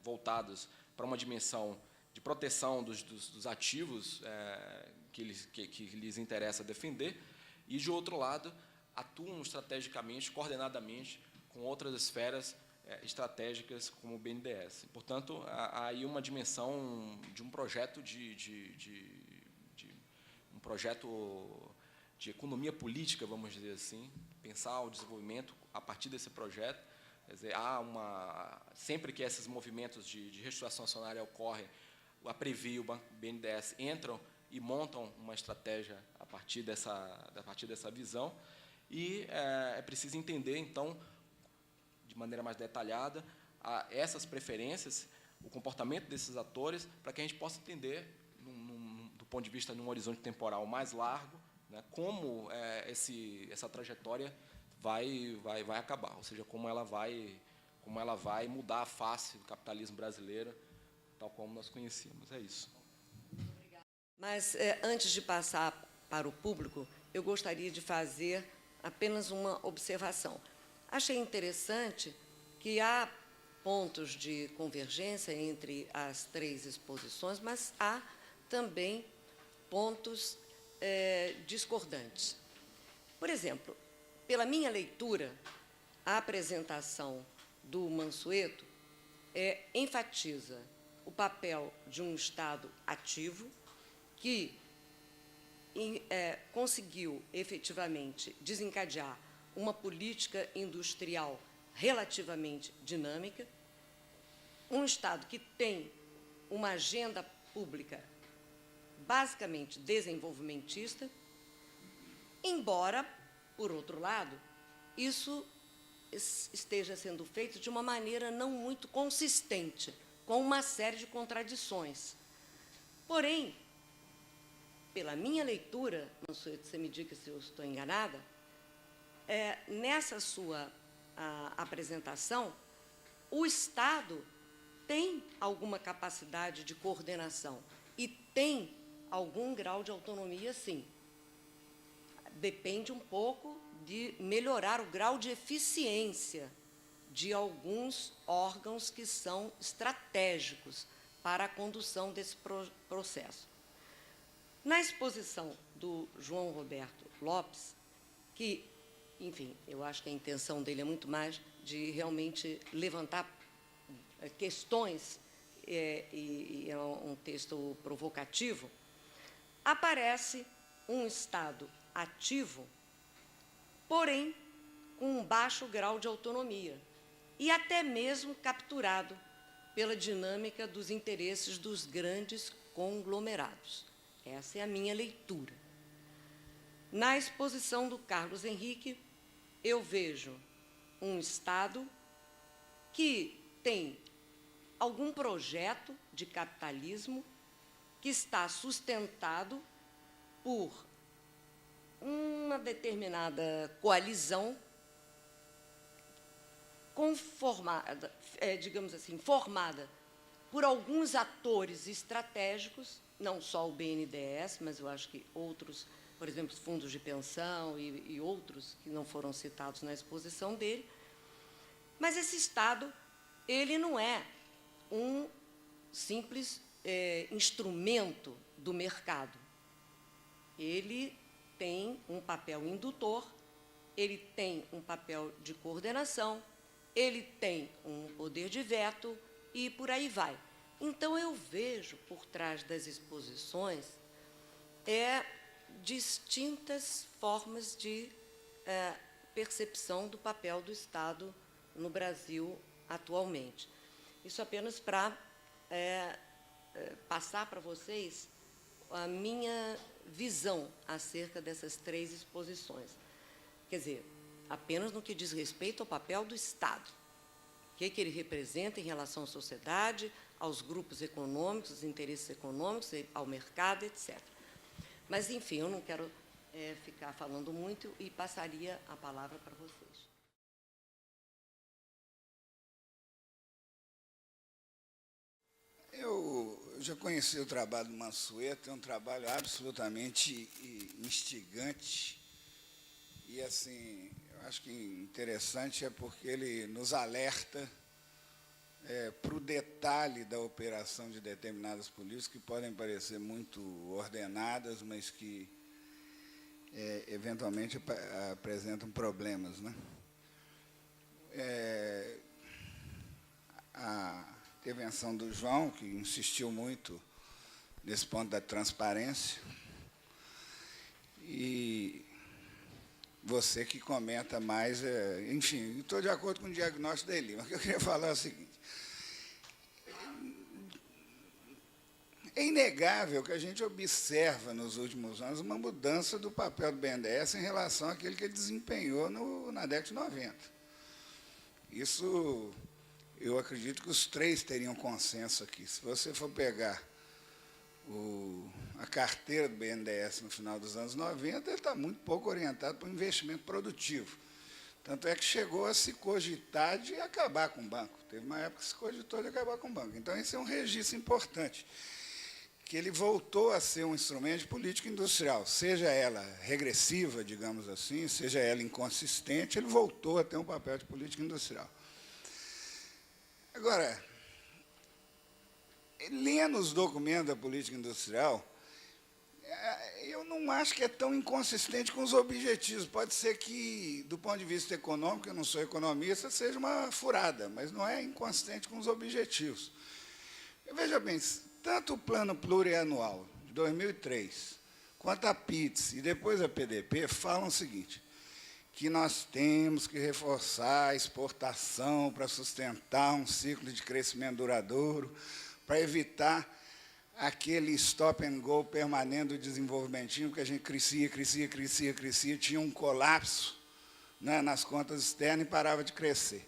voltados para uma dimensão de proteção dos ativos que lhes interessa defender, e, de outro lado, atuam estrategicamente, coordenadamente, com outras esferas estratégicas, como o BNDES. Portanto, há aí uma dimensão de um projeto de economia política, vamos dizer assim, pensar o desenvolvimento a partir desse projeto. Quer dizer, sempre que esses movimentos de reestruturação acionária ocorrem, a Previ e o BNDES entram e montam uma estratégia a partir dessa visão, e é preciso entender, então, de maneira mais detalhada, essas preferências, o comportamento desses atores, para que a gente possa entender, do ponto de vista de um horizonte temporal mais largo, né, como essa trajetória vai acabar, ou seja, como ela vai mudar a face do capitalismo brasileiro, tal como nós conhecíamos. É isso. Mas, antes de passar para o público, eu gostaria de fazer apenas uma observação. Achei interessante que há pontos de convergência entre as três exposições, mas há também pontos discordantes. Por exemplo, pela minha leitura, a apresentação do Mansueto enfatiza o papel de um Estado ativo que conseguiu, efetivamente, desencadear uma política industrial relativamente dinâmica, um Estado que tem uma agenda pública basicamente desenvolvimentista, embora, por outro lado, isso esteja sendo feito de uma maneira não muito consistente, com uma série de contradições. Porém, pela minha leitura, Mansueto, você me diga se eu estou enganada, nessa sua apresentação, o Estado tem alguma capacidade de coordenação e tem algum grau de autonomia, sim. Depende um pouco de melhorar o grau de eficiência de alguns órgãos que são estratégicos para a condução desse processo. Na exposição do João Roberto Lopes, que, enfim, eu acho que a intenção dele é muito mais de realmente levantar questões, e é um texto provocativo, aparece um Estado ativo, porém com um baixo grau de autonomia, e até mesmo capturado pela dinâmica dos interesses dos grandes conglomerados. Essa é a minha leitura. Na exposição do Carlos Henrique, eu vejo um Estado que tem algum projeto de capitalismo que está sustentado por uma determinada coalizão conformada, digamos assim, formada por alguns atores estratégicos, não só o BNDES, mas eu acho que outros, por exemplo, os fundos de pensão e outros que não foram citados na exposição dele. Mas esse Estado, ele não é um simples instrumento do mercado. Ele tem um papel indutor, ele tem um papel de coordenação, ele tem um poder de veto e por aí vai. Então, eu vejo, por trás das exposições, distintas formas de percepção do papel do Estado no Brasil atualmente. Isso apenas para passar para vocês a minha visão acerca dessas três exposições. Quer dizer, apenas no que diz respeito ao papel do Estado, o que ele representa em relação à sociedade, aos grupos econômicos, aos interesses econômicos, ao mercado, etc. Mas, enfim, eu não quero ficar falando muito e passaria a palavra para vocês. Eu já conheci o trabalho do Mansueto, é um trabalho absolutamente instigante e, assim, eu acho que interessante é porque ele nos alerta para o detalhe da operação de determinadas políticas que podem parecer muito ordenadas, mas que, eventualmente, apresentam problemas, né? A intervenção do João, que insistiu muito nesse ponto da transparência, e você que comenta mais, enfim, estou de acordo com o diagnóstico dele, mas o que eu queria falar é o seguinte: é inegável que a gente observa nos últimos anos uma mudança do papel do BNDES em relação àquele que ele desempenhou na década de 90. Isso eu acredito que os três teriam consenso aqui. Se você for pegar a carteira do BNDES no final dos anos 90, ele está muito pouco orientado para o investimento produtivo. Tanto é que chegou a se cogitar de acabar com o banco. Teve uma época que se cogitou de acabar com o banco. Então, esse é um registro importante, que ele voltou a ser um instrumento de política industrial, seja ela regressiva, digamos assim, seja ela inconsistente, ele voltou a ter um papel de política industrial. Agora, lendo os documentos da política industrial, eu não acho que é tão inconsistente com os objetivos. Pode ser que, do ponto de vista econômico, eu não sou economista, seja uma furada, mas não é inconsistente com os objetivos. Veja bem, tanto o plano plurianual de 2003, quanto a PITS e depois a PDP, falam o seguinte, que nós temos que reforçar a exportação para sustentar um ciclo de crescimento duradouro, para evitar aquele stop and go permanente do desenvolvimentinho, que a gente crescia, tinha um colapso, né, nas contas externas e parava de crescer.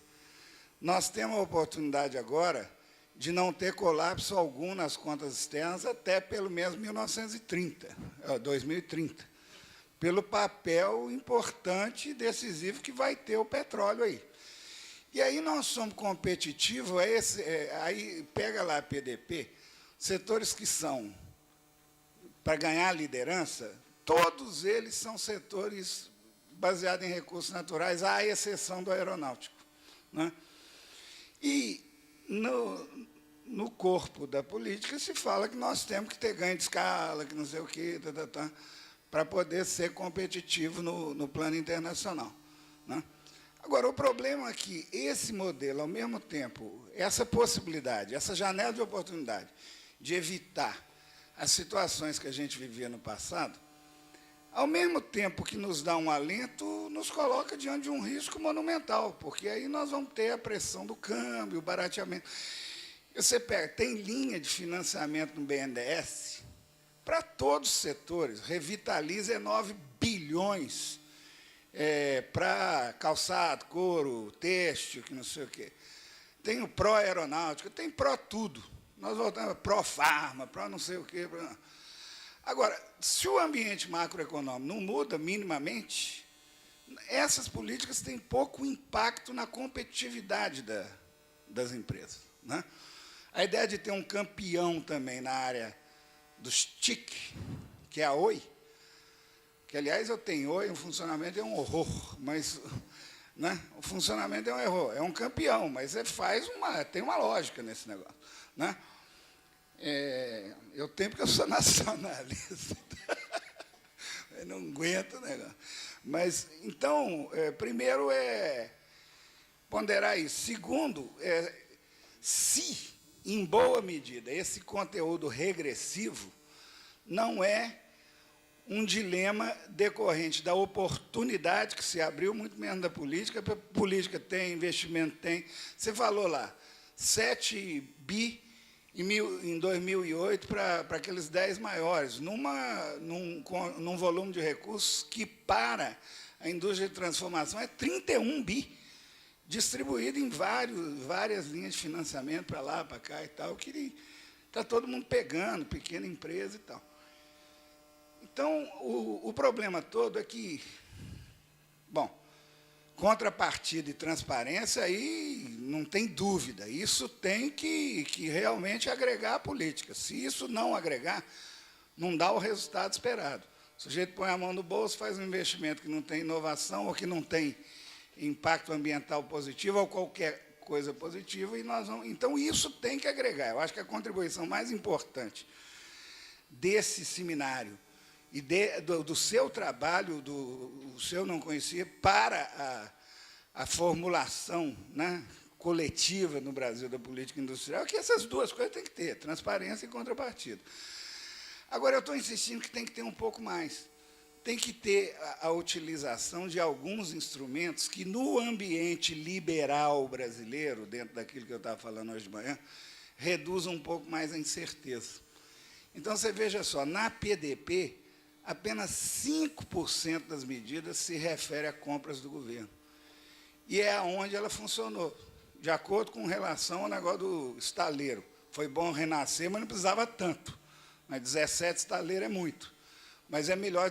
Nós temos a oportunidade agora de não ter colapso algum nas contas externas até pelo menos 2030, pelo papel importante e decisivo que vai ter o petróleo aí. E aí nós somos competitivos, aí pega lá a PDP, setores que são, para ganhar liderança, todos eles são setores baseados em recursos naturais, à exceção do aeronáutico, né? E no corpo da política se fala que nós temos que ter ganho de escala, que não sei o quê, para poder ser competitivo no plano internacional, né? Agora, o problema é que esse modelo, ao mesmo tempo, essa possibilidade, essa janela de oportunidade de evitar as situações que a gente vivia no passado, ao mesmo tempo que nos dá um alento, nos coloca diante de um risco monumental, porque aí nós vamos ter a pressão do câmbio, o barateamento. Você pega, tem linha de financiamento no BNDES para todos os setores, revitaliza 9 bilhões para calçado, couro, têxtil, que não sei o quê. Tem o pró-aeronáutica, tem pró-tudo. Nós voltamos pró-farma, pró não sei o quê. Agora, se o ambiente macroeconômico não muda minimamente, essas políticas têm pouco impacto na competitividade das empresas, né? A ideia de ter um campeão também na área dos TIC, que é a Oi, que, aliás, eu tenho Oi, o funcionamento é um horror, mas, né, o funcionamento é um erro, é um campeão, mas você tem uma lógica nesse negócio, né? Eu tenho porque eu sou nacionalista, eu não aguento o negócio. Mas, então, primeiro é ponderar isso. Segundo, se, em boa medida, esse conteúdo regressivo não é um dilema decorrente da oportunidade que se abriu, muito menos da política. A política tem, investimento tem. Você falou lá, 7 bi em 2008 para aqueles 10 maiores, num volume de recursos que, para a indústria de transformação, é 31 bi, distribuído em várias linhas de financiamento, para lá, para cá e tal, que está todo mundo pegando, pequena empresa e tal. Então, o problema todo é que, bom, contrapartida e transparência, aí não tem dúvida, isso tem que realmente agregar a política. Se isso não agregar, não dá o resultado esperado. O sujeito põe a mão no bolso, faz um investimento que não tem inovação ou que não tem impacto ambiental positivo ou qualquer coisa positiva, e nós vamos. Então, isso tem que agregar. Eu acho que a contribuição mais importante desse seminário e do seu trabalho, o seu não conhecia, para a formulação, né, coletiva no Brasil da política industrial, que essas duas coisas têm que ter, transparência e contrapartida. Agora, eu estou insistindo que tem que ter um pouco mais. Tem que ter a utilização de alguns instrumentos que, no ambiente liberal brasileiro, dentro daquilo que eu estava falando hoje de manhã, reduzam um pouco mais a incerteza. Então, você veja só, na PDP, apenas 5% das medidas se refere a compras do governo. E é onde ela funcionou. de acordo com relação ao negócio do estaleiro. Foi bom renascer, mas não precisava tanto. Mas 17 estaleiros é muito. Mas é melhor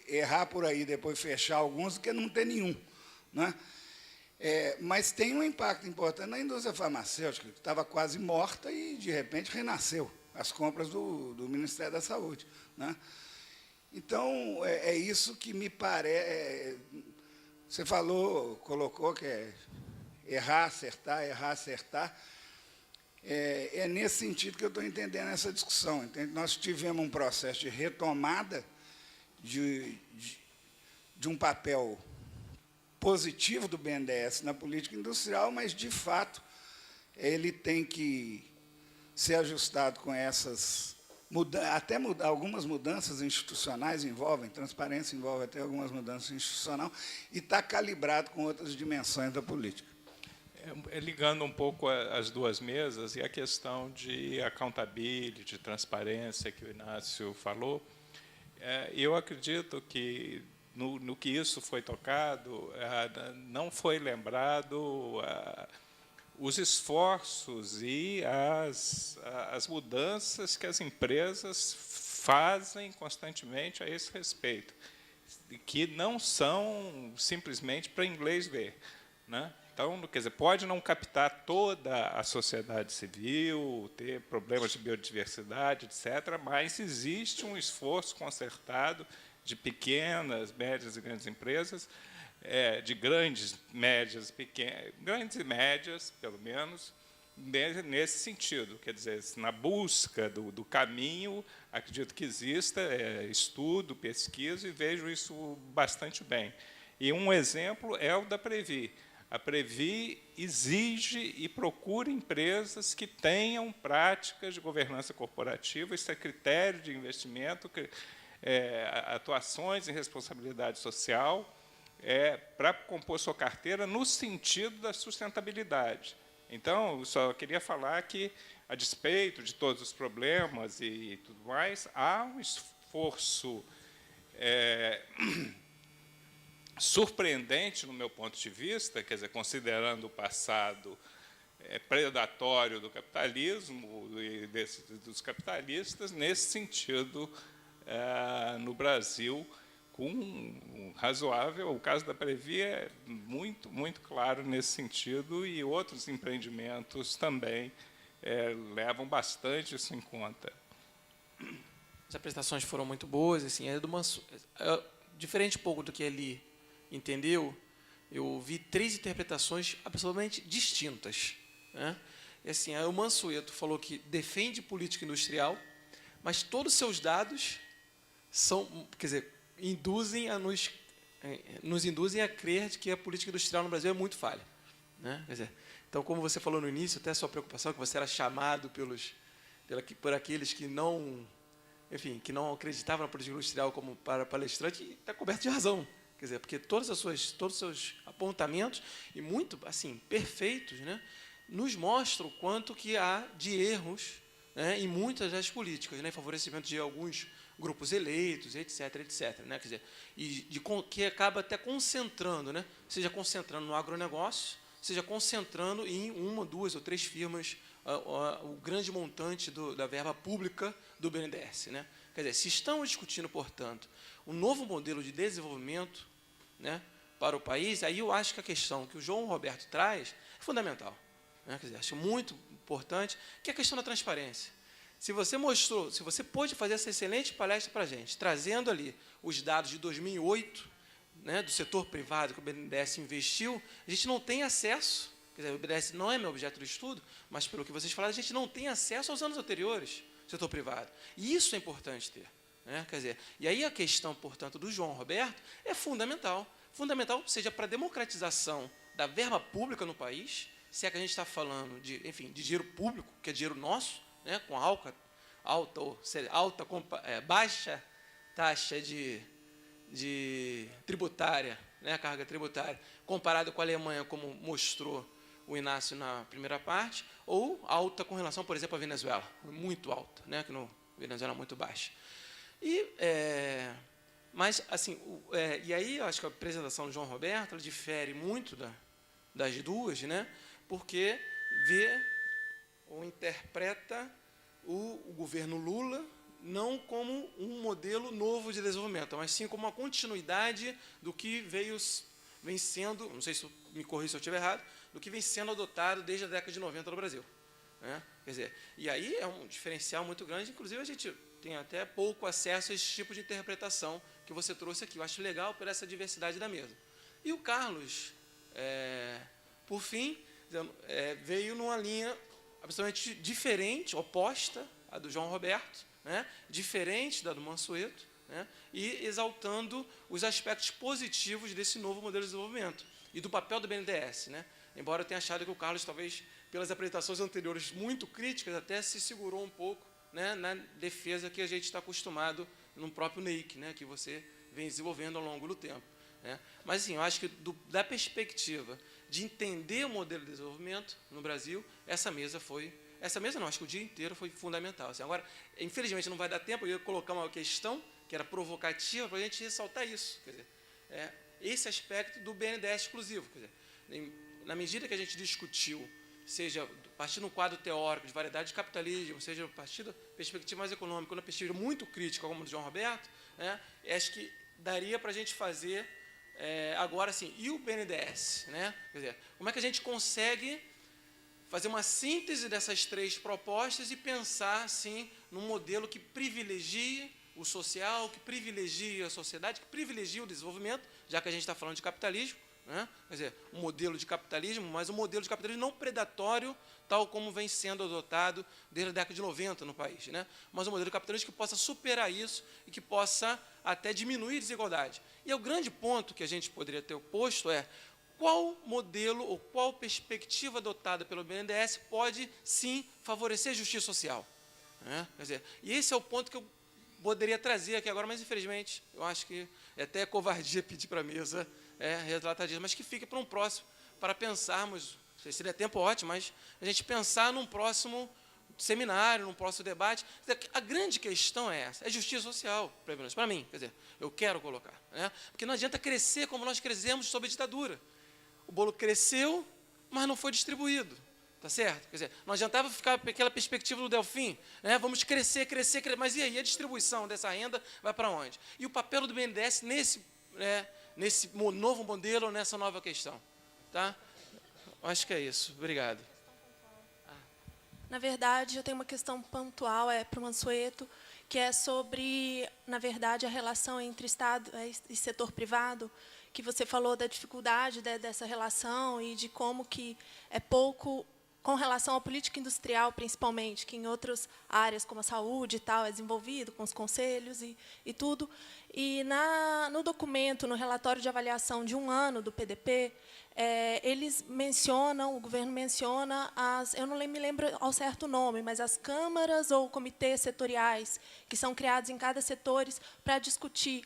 errar por aí, depois fechar alguns, do que não ter nenhum. Né? Mas tem um impacto importante na indústria farmacêutica, que estava quase morta e, de repente, renasceu. As compras do Ministério da Saúde. Né? Então, é isso que me parece... Você colocou que é errar, acertar. É nesse sentido que eu estou entendendo essa discussão. Entende? Nós tivemos um processo de retomada de um papel positivo do BNDES na política industrial, mas, de fato, ele tem que ser ajustado com essas... algumas mudanças institucionais envolvem, transparência envolve até algumas mudanças institucionais, e está calibrado com outras dimensões da política. Ligando um pouco as duas mesas, e a questão de accountability, de transparência, que o Inácio falou, eu acredito que, no que isso foi tocado, não foi lembrado os esforços e as mudanças que as empresas fazem constantemente a esse respeito, que não são simplesmente para inglês ver. Né? Então, quer dizer, pode não captar toda a sociedade civil, ter problemas de biodiversidade, etc., mas existe um esforço concertado de pequenas, médias e grandes empresas, de grandes, médias, pequenas, grandes e médias, pelo menos, nesse sentido. Quer dizer, na busca do caminho, acredito que exista estudo, pesquisa, e vejo isso bastante bem. E um exemplo é o da Previ. A Previ exige e procura empresas que tenham práticas de governança corporativa, isso é critério de investimento, atuações em responsabilidade social, para compor sua carteira no sentido da sustentabilidade. Então, eu só queria falar que, a despeito de todos os problemas e tudo mais, há um esforço surpreendente, no meu ponto de vista, quer dizer, considerando o passado predatório do capitalismo e dos capitalistas, nesse sentido, no Brasil, com um razoável... O caso da Previ é muito, muito claro nesse sentido, e outros empreendimentos também levam bastante isso em conta. As apresentações foram muito boas, assim, diferente um pouco do que ele entendeu, eu vi 3 interpretações absolutamente distintas. Né? E, assim, o Mansueto falou que defende política industrial, mas todos os seus dados são, quer dizer, nos induzem a crer de que a política industrial no Brasil é muito falha. Né? Quer dizer, então, como você falou no início, até a sua preocupação, que você era chamado por aqueles que não, enfim, que não acreditavam na política industrial como para palestrante, e está coberto de razão. Quer dizer, porque todos os seus apontamentos, e muito assim, perfeitos, né, nos mostram o quanto que há de erros, né, em muitas das políticas, né, em favorecimento de alguns grupos eleitos, etc., etc., né, quer dizer, que acaba até concentrando, né, seja concentrando no agronegócio, seja concentrando em 1, 2 ou 3 firmas o grande montante da verba pública do BNDES. Né? Quer dizer, se estamos discutindo, portanto, um novo modelo de desenvolvimento, né, para o país, aí eu acho que a questão que o João Roberto traz é fundamental. Né? Quer dizer, acho muito importante, que é a questão da transparência. Se você pôde fazer essa excelente palestra para a gente, trazendo ali os dados de 2008, né, do setor privado que o BNDES investiu, a gente não tem acesso, quer dizer, o BNDES não é meu objeto de estudo, mas, pelo que vocês falaram, a gente não tem acesso aos anos anteriores do setor privado. E isso é importante ter. Né? Quer dizer, e aí a questão, portanto, do João Roberto é fundamental. Fundamental, seja para a democratização da verba pública no país, se é que a gente está falando de dinheiro público, que é dinheiro nosso, né, com baixa taxa de tributária, né, carga tributária, comparado com a Alemanha, como mostrou o Inácio na primeira parte, ou alta com relação, por exemplo, à Venezuela, muito alta, né, que no Venezuela é muito baixa. Mas, assim, e aí eu acho que a apresentação do João Roberto ela difere muito das duas, né? Porque vê ou interpreta o governo Lula não como um modelo novo de desenvolvimento, mas sim como uma continuidade do que vem sendo, não sei se me corrija se eu estiver errado, do que vem sendo adotado desde a década de 90 no Brasil. Né? Quer dizer, e aí é um diferencial muito grande, inclusive a gente tem até pouco acesso a esse tipo de interpretação que você trouxe aqui. Eu acho legal por essa diversidade da mesa. E o Carlos, por fim, veio numa linha absolutamente diferente, oposta à do João Roberto, né? Diferente da do Mansueto, né? E exaltando os aspectos positivos desse novo modelo de desenvolvimento e do papel do BNDES. Né? Embora eu tenha achado que o Carlos, talvez, pelas apresentações anteriores muito críticas, até se segurou um pouco, né, na defesa que a gente está acostumado no próprio NEIC, né, que você vem desenvolvendo ao longo do tempo. Né? Mas, assim, eu acho que da perspectiva de entender o modelo de desenvolvimento no Brasil, essa mesa não, acho que o dia inteiro foi fundamental. Assim, agora, infelizmente, não vai dar tempo, eu ia colocar uma questão que era provocativa para a gente ressaltar isso. Quer dizer, esse aspecto do BNDES exclusivo. Quer dizer, na medida que a gente discutiu, seja a partir de um quadro teórico de variedade de capitalismo, seja a partir da perspectiva mais econômica, uma perspectiva muito crítica, como a do João Roberto, né, acho que daria para a gente fazer agora, assim, e o BNDES? Né? Quer dizer, como é que a gente consegue fazer uma síntese dessas três propostas e pensar, assim, num modelo que privilegie o social, que privilegia a sociedade, que privilegia o desenvolvimento, já que a gente está falando de capitalismo, né? Quer dizer, um modelo de capitalismo, mas um modelo de capitalismo não predatório, tal como vem sendo adotado desde a década de 90 no país, né? Mas um modelo de capitalismo que possa superar isso e que possa até diminuir a desigualdade. E o grande ponto que a gente poderia ter posto é qual modelo ou qual perspectiva adotada pelo BNDES pode, sim, favorecer a justiça social. Né? Quer dizer, e esse é o ponto que eu poderia trazer aqui agora, mas, infelizmente, eu acho que é até covardia pedir para a mesa relatar disso, mas que fique para um próximo, para pensarmos, não sei se der tempo, ótimo, mas a gente pensar num próximo seminário, num próximo debate. A grande questão é essa, é justiça social, para mim, quer dizer, eu quero colocar. Né? Porque não adianta crescer como nós crescemos sob a ditadura. O bolo cresceu, mas não foi distribuído. Tá certo? Quer dizer, não adiantava ficar aquela perspectiva do Delfim, né? Vamos crescer, mas e aí? A distribuição dessa renda vai para onde? E o papel do BNDES nesse novo modelo, nessa nova questão. Tá? Acho que é isso. Obrigado. Na verdade, eu tenho uma questão pontual para o Mansueto, que é sobre, na verdade, a relação entre Estado e setor privado, que você falou da dificuldade dessa relação e de como que é pouco com relação à política industrial, principalmente, que em outras áreas, como a saúde e tal, é desenvolvido com os conselhos e tudo. E no documento, no relatório de avaliação de 1 ano do PDP, eles mencionam, o governo menciona, eu não me lembro ao certo nome, mas as câmaras ou comitês setoriais que são criados em cada setor para discutir,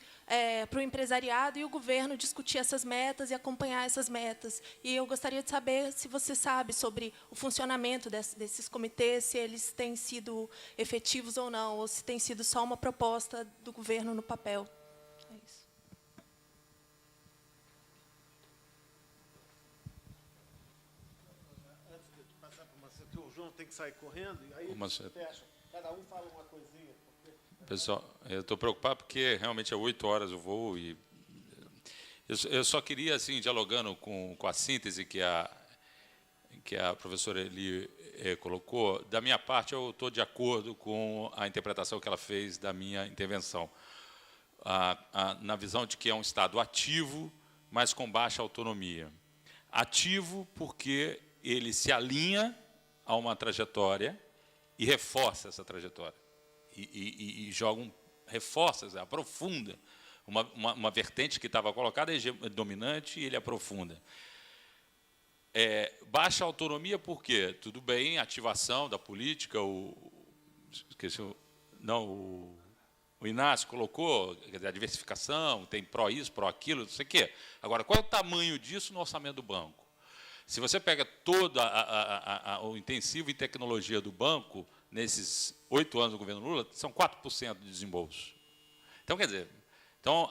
para o empresariado e o governo discutir essas metas e acompanhar essas metas. E eu gostaria de saber se você sabe sobre o funcionamento desses comitês, se eles têm sido efetivos ou não, ou se tem sido só uma proposta do governo no papel. É isso. Antes de passar para o Mansueto, o João tem que sair correndo, e aí fecha. Cada um fala uma coisinha. Pessoal, eu estou preocupado porque realmente é 8 horas o voo e eu só queria, assim, dialogando com a síntese que a professora Eli colocou, da minha parte eu estou de acordo com a interpretação que ela fez da minha intervenção, na visão de que é um Estado ativo, mas com baixa autonomia. Ativo porque ele se alinha a uma trajetória e reforça essa trajetória. E reforça, aprofunda uma vertente que estava colocada, dominante, e ele aprofunda. Baixa autonomia por quê? Tudo bem, ativação da política, o Inácio colocou, quer dizer, a diversificação, tem pró isso, pró aquilo, não sei o quê. Agora, qual é o tamanho disso no orçamento do banco? Se você pega todo o intensivo em tecnologia do banco, nesses 8 anos do governo Lula, são 4% de desembolso. Então, quer dizer, Então,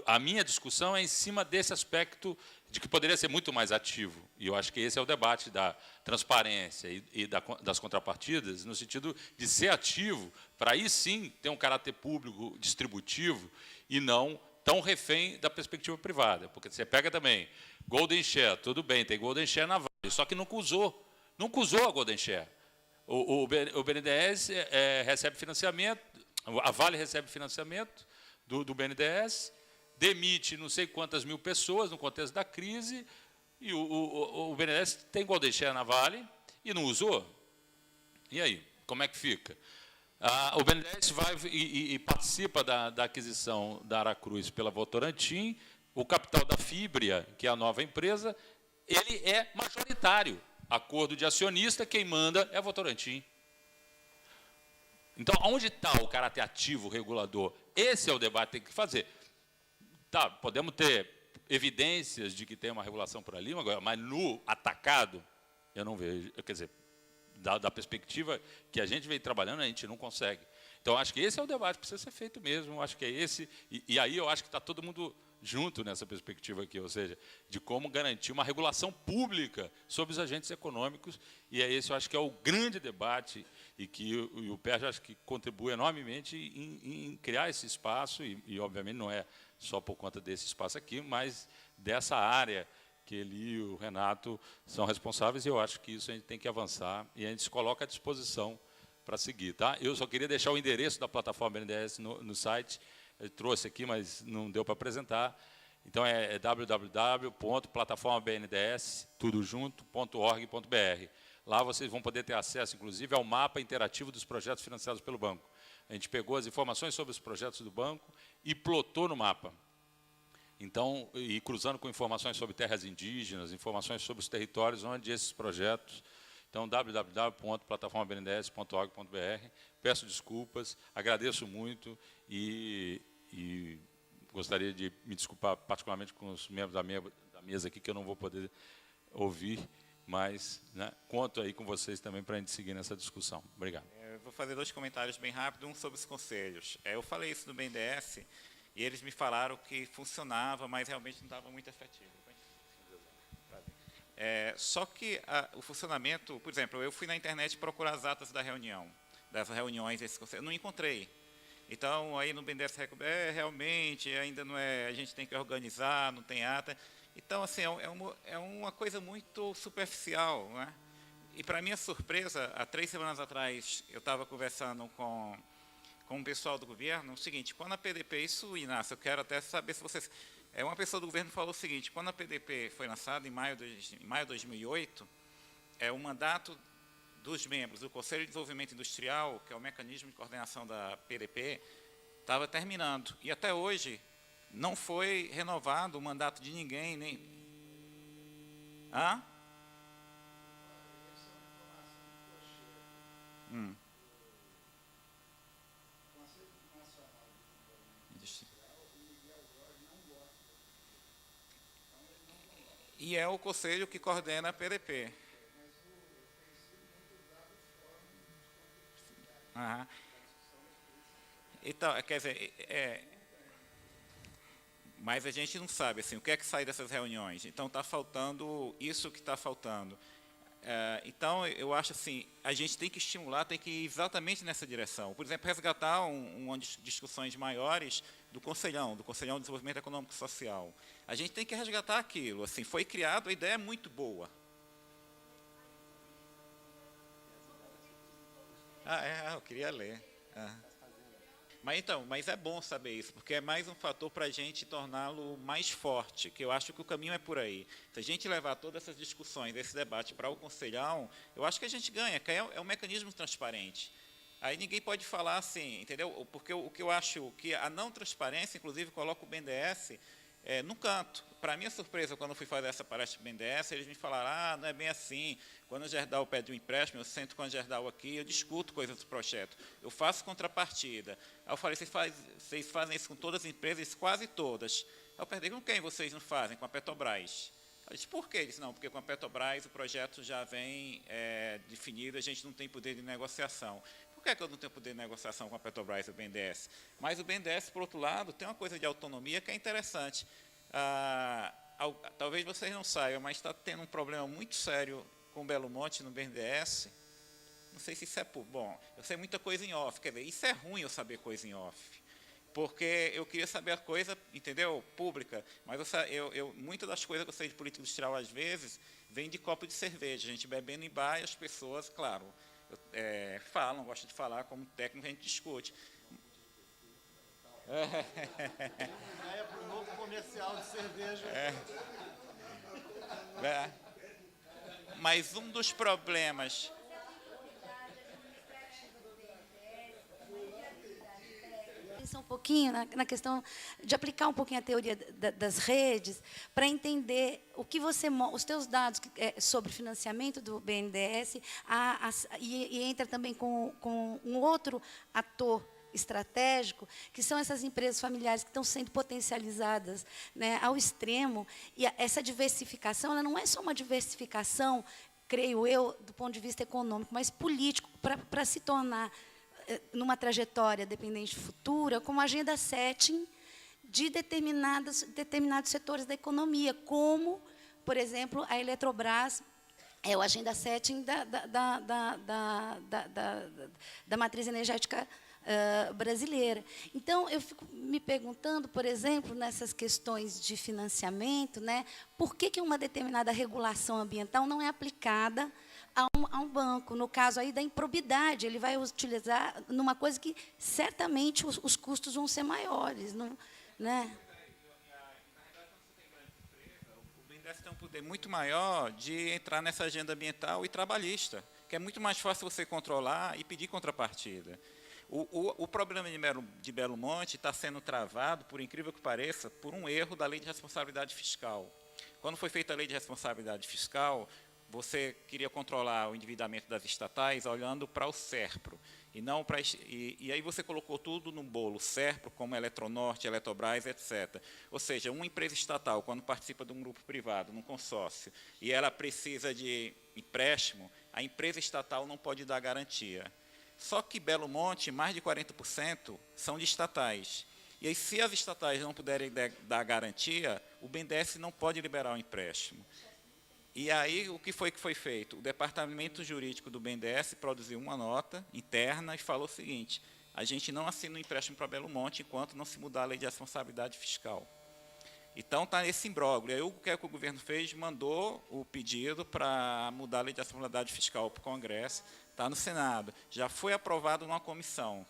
a minha discussão é em cima desse aspecto de que poderia ser muito mais ativo. E eu acho que esse é o debate da transparência e das contrapartidas, no sentido de ser ativo, para aí sim ter um caráter público distributivo e não tão refém da perspectiva privada. Porque você pega também Golden Share, tudo bem, tem Golden Share na Vale, só que nunca usou a Golden Share. O BNDES recebe financiamento, a Vale recebe financiamento do BNDES, demite não sei quantas mil pessoas no contexto da crise, e o BNDES tem Golden Share na Vale e não usou. E aí, como é que fica? O BNDES vai e participa da aquisição da Aracruz pela Votorantim, o capital da Fibria, que é a nova empresa, ele é majoritário. Acordo de acionista, quem manda é a Votorantim. Então, onde está o caráter ativo regulador? Esse é o debate que tem que fazer. Tá, podemos ter evidências de que tem uma regulação por ali, mas no atacado, eu não vejo. Quer dizer, da perspectiva que a gente vem trabalhando, a gente não consegue. Então, acho que esse é o debate que precisa ser feito mesmo. Acho que é esse. E aí eu acho que está todo mundo junto nessa perspectiva aqui, ou seja, de como garantir uma regulação pública sobre os agentes econômicos. E é esse, eu acho que é o grande debate e que o PERJ acho que contribui enormemente em criar esse espaço, e obviamente não é só por conta desse espaço aqui, mas dessa área que ele e o Renato são responsáveis, e eu acho que isso a gente tem que avançar, e a gente se coloca à disposição para seguir. Tá? Eu só queria deixar o endereço da plataforma BNDES no site, eu trouxe aqui, mas não deu para apresentar. Então, é www.plataformabnds.org.br. Lá vocês vão poder ter acesso, inclusive, ao mapa interativo dos projetos financiados pelo banco. A gente pegou as informações sobre os projetos do banco e plotou no mapa. Então, e cruzando com informações sobre terras indígenas, informações sobre os territórios onde esses projetos. Então, www.plataformabnds.org.br. Peço desculpas, agradeço muito e gostaria de me desculpar particularmente com os membros da mesa aqui, que eu não vou poder ouvir, mas né, conto aí com vocês também para a gente seguir nessa discussão. Obrigado. Eu vou fazer 2 comentários bem rápidos, um sobre os conselhos. Eu falei isso no BNDES e eles me falaram que funcionava, mas realmente não estava muito efetivo. Só que o funcionamento, por exemplo, eu fui na internet procurar as atas das reuniões desse conselho, não encontrei. Então, aí no BNDES, realmente, ainda não é, a gente tem que organizar, não tem ata. Então, assim, é uma coisa muito superficial, né? E, para minha surpresa, há 3 semanas atrás, eu estava conversando com o pessoal do governo, o seguinte, quando a PDP, isso, Inácio, eu quero até saber se vocês... uma pessoa do governo falou o seguinte, quando a PDP foi lançada, em maio de 2008, o mandato dos membros do Conselho de Desenvolvimento Industrial, que é o mecanismo de coordenação da PDP, estava terminando. E até hoje não foi renovado o mandato de ninguém, nem... Hã? E é o Conselho que coordena a PDP. Então, quer dizer, mas a gente não sabe assim, o que é que sai dessas reuniões. Então, está faltando isso que está faltando. Então, eu acho assim, a gente tem que estimular, tem que ir exatamente nessa direção. Por exemplo, resgatar umas discussões maiores do Conselhão de Desenvolvimento Econômico e Social. A gente tem que resgatar aquilo. Assim, foi criado, a ideia é muito boa. Eu queria ler. Mas é bom saber isso, porque é mais um fator para a gente torná-lo mais forte, que eu acho que o caminho é por aí. Se a gente levar todas essas discussões, esse debate para o Conselhão, eu acho que a gente ganha, que é um mecanismo transparente. Aí ninguém pode falar assim, entendeu? Porque o que eu acho que a não transparência, inclusive, coloca o BNDES no canto. Para minha surpresa, quando eu fui fazer essa palestra do BNDES, eles me falaram, não é bem assim. Quando o Gerdau pede um empréstimo, eu sento com o Gerdau aqui, eu discuto coisas do projeto, eu faço contrapartida. Aí eu falei, vocês fazem isso com todas as empresas? Quase todas. Aí eu perguntei, com quem vocês não fazem? Com a Petrobras. Eu disse, por quê? Ele disse, não, porque com a Petrobras o projeto já vem definido, a gente não tem poder de negociação. Porque que é que eu não tenho poder de negociação com a Petrobras e o BNDES? Mas o BNDES, por outro lado, tem uma coisa de autonomia que é interessante. Talvez vocês não saibam, mas está tendo um problema muito sério com o Belo Monte no BNDES. Não sei se isso é bom. Eu sei muita coisa em off. Quer dizer, isso é ruim eu saber coisa em off. Porque eu queria saber a coisa, entendeu, pública. Mas muitas das coisas que eu sei de política industrial, às vezes, vem de copo de cerveja. A gente bebendo em bar e as pessoas, claro, falam, gostam de falar, como técnico a gente discute. Ideia para o novo comercial de cerveja. Mas um dos problemas... Um pouquinho na questão de aplicar um pouquinho a teoria das redes para entender o que os teus dados sobre financiamento do BNDES e entra também com um outro ator estratégico, que são essas empresas familiares que estão sendo potencializadas, né, ao extremo. E essa diversificação, ela não é só uma diversificação, creio eu, do ponto de vista econômico, mas político, para se tornar, numa trajetória dependente futura, como agenda setting de determinados setores da economia, como, por exemplo, a Eletrobras é o agenda setting da matriz energética brasileira. Então, eu fico me perguntando, por exemplo, nessas questões de financiamento, né, por que uma determinada regulação ambiental não é aplicada a um banco, no caso aí da improbidade, ele vai utilizar numa coisa que certamente os custos vão ser maiores, não, né? O BNDES tem um poder muito maior de entrar nessa agenda ambiental e trabalhista, que é muito mais fácil você controlar e pedir contrapartida. O problema de Belo Monte está sendo travado, por incrível que pareça, por um erro da Lei de Responsabilidade Fiscal. Quando foi feita a Lei de Responsabilidade Fiscal, você queria controlar o endividamento das estatais olhando para o SERPRO. E aí você colocou tudo no bolo, SERPRO, como Eletronorte, Eletrobras, etc. Ou seja, uma empresa estatal, quando participa de um grupo privado, num consórcio, e ela precisa de empréstimo, a empresa estatal não pode dar garantia. Só que Belo Monte, mais de 40% são de estatais. E aí, se as estatais não puderem dar garantia, o BNDES não pode liberar o empréstimo. E aí, o que foi feito? O departamento jurídico do BNDES produziu uma nota interna e falou o seguinte: a gente não assina um empréstimo para Belo Monte enquanto não se mudar a lei de responsabilidade fiscal. Então, está nesse imbróglio. Aí, o que o governo fez? Mandou o pedido para mudar a lei de responsabilidade fiscal para o Congresso, está no Senado. Já foi aprovado numa comissão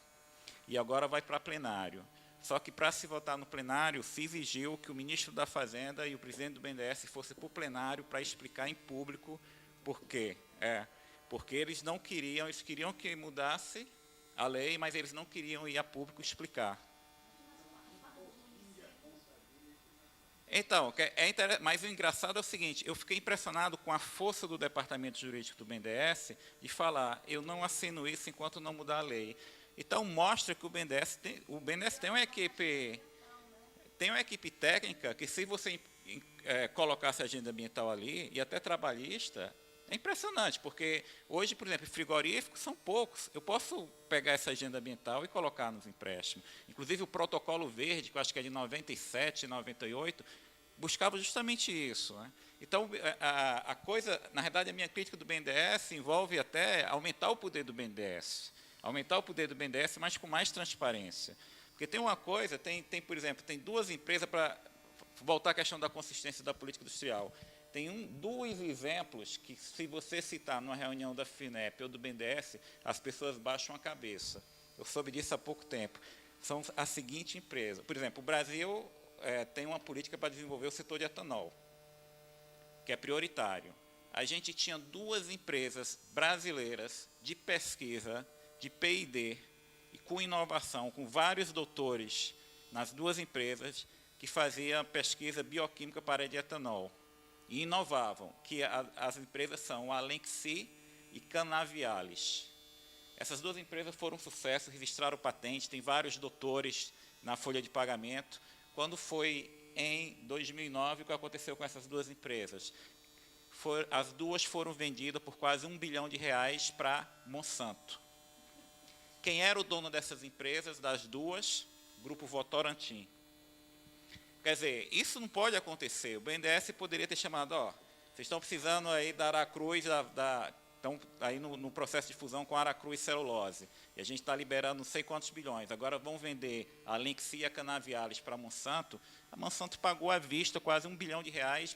e agora vai para plenário. Só que, para se votar no plenário, se exigiu que o ministro da Fazenda e o presidente do BNDES fossem para o plenário para explicar em público por quê. Porque eles não queriam, eles queriam que mudasse a lei, mas eles não queriam ir a público explicar. Então, mas o engraçado é o seguinte: eu fiquei impressionado com a força do departamento jurídico do BNDES de falar, eu não assino isso enquanto não mudar a lei. Então, mostra que o BNDES tem uma equipe técnica que, se você colocasse a agenda ambiental ali, e até trabalhista, é impressionante, porque hoje, por exemplo, frigoríficos são poucos. Eu posso pegar essa agenda ambiental e colocar nos empréstimos. Inclusive, o protocolo verde, que eu acho que é de 97, 98, buscava justamente isso, né? Então, a coisa, na verdade, a minha crítica do BNDES envolve até aumentar o poder do BNDES. Aumentar o poder do BNDES, mas com mais transparência. Porque tem uma coisa, por exemplo, tem duas empresas, para voltar à questão da consistência da política industrial. Tem dois exemplos que, se você citar numa reunião da FINEP ou do BNDES, as pessoas baixam a cabeça. Eu soube disso há pouco tempo. São a seguinte empresa. Por exemplo, o Brasil tem uma política para desenvolver o setor de etanol, que é prioritário. A gente tinha duas empresas brasileiras de pesquisa, de P&D, e com inovação, com vários doutores nas duas empresas, que faziam pesquisa bioquímica para a de etanol. E inovavam, que as empresas são a Lenxi e Canavialis. Essas duas empresas foram um sucesso, registraram patente, tem vários doutores na folha de pagamento. Quando foi em 2009, o que aconteceu com essas duas empresas? As duas foram vendidas por quase R$1 bilhão para Monsanto. quem era o dono dessas empresas, das duas, Grupo Votorantim. Quer dizer, isso não pode acontecer. O BNDES poderia ter chamado, ó, vocês estão precisando aí da Aracruz, estão aí no processo de fusão com a Aracruz Celulose, e a gente está liberando não sei quantos bilhões, agora vão vender a Lynx e a Canaviales para a Monsanto pagou à vista quase R$1 bilhão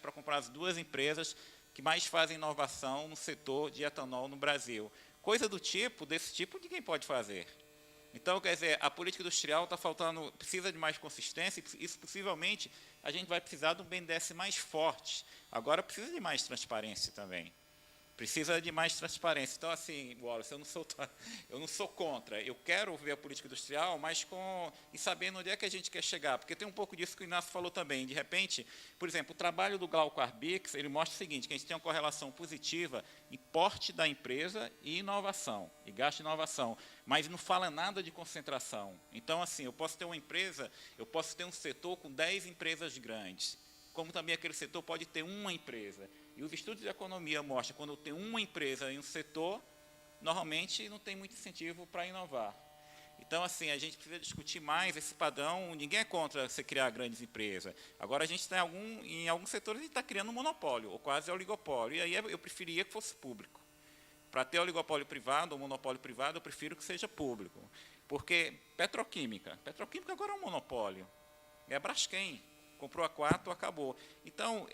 para comprar as duas empresas que mais fazem inovação no setor de etanol no Brasil. Coisa desse tipo, ninguém pode fazer. Então, quer dizer, a política industrial está faltando, precisa de mais consistência, e isso possivelmente a gente vai precisar de um BNDES mais forte. Agora precisa de mais transparência também. Precisa de mais transparência. Então, assim, Wallace, eu não sou contra. Eu quero ver a política industrial, mas e sabendo onde é que a gente quer chegar. Porque tem um pouco disso que o Inácio falou também. De repente, por exemplo, o trabalho do Glauco Arbix, ele mostra o seguinte, que a gente tem uma correlação positiva em porte da empresa e inovação, e gasto de inovação, mas não fala nada de concentração. Então, assim, eu posso ter uma empresa, eu posso ter um setor com 10 empresas grandes, como também aquele setor pode ter uma empresa. E os estudos de economia mostram que quando tem uma empresa em um setor, normalmente não tem muito incentivo para inovar. Então, assim, a gente precisa discutir mais esse padrão. Ninguém é contra você criar grandes empresas. Agora, a gente está em alguns setores, a gente está criando um monopólio, ou quase oligopólio. E aí eu preferia que fosse público. Para ter oligopólio privado ou monopólio privado, eu prefiro que seja público. Porque petroquímica agora é um monopólio. É a Braskem. Comprou a 4, acabou. Então,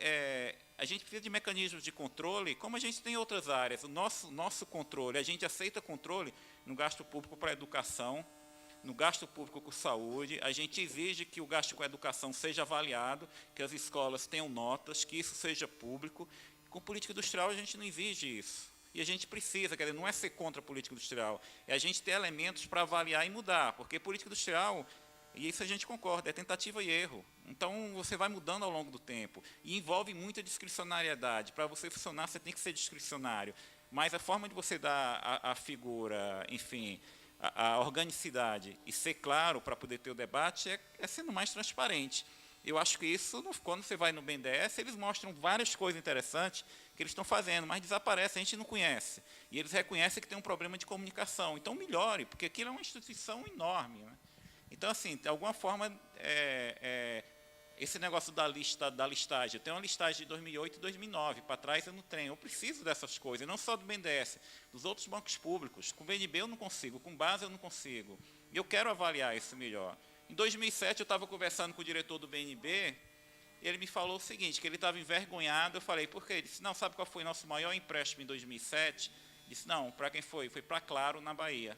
a gente precisa de mecanismos de controle, como a gente tem em outras áreas. O nosso controle, a gente aceita controle no gasto público para a educação, no gasto público com saúde, a gente exige que o gasto com a educação seja avaliado, que as escolas tenham notas, que isso seja público. Com política industrial, a gente não exige isso. E a gente precisa, quer dizer, não é ser contra a política industrial, é a gente ter elementos para avaliar e mudar, porque política industrial... E isso a gente concorda, é tentativa e erro. Então, você vai mudando ao longo do tempo. E envolve muita discricionariedade. Para você funcionar, você tem que ser discricionário. Mas a forma de você dar a figura, enfim, a organicidade e ser claro para poder ter o debate é sendo mais transparente. Eu acho que isso, quando você vai no BNDES, eles mostram várias coisas interessantes que eles estão fazendo, mas desaparece, a gente não conhece. E eles reconhecem que tem um problema de comunicação. Então, melhore, porque aquilo é uma instituição enorme, né? Então, assim, de alguma forma, esse negócio da listagem, eu tenho uma listagem de 2008 e 2009, para trás eu não tenho, eu preciso dessas coisas, não só do BNDES, dos outros bancos públicos, com o BNB eu não consigo, com base eu não consigo, e eu quero avaliar isso melhor. Em 2007, eu estava conversando com o diretor do BNB, e ele me falou o seguinte, que ele estava envergonhado, eu falei, por quê? Ele disse, não, sabe qual foi o nosso maior empréstimo em 2007? Disse, não, para quem foi? Foi para Claro, na Bahia.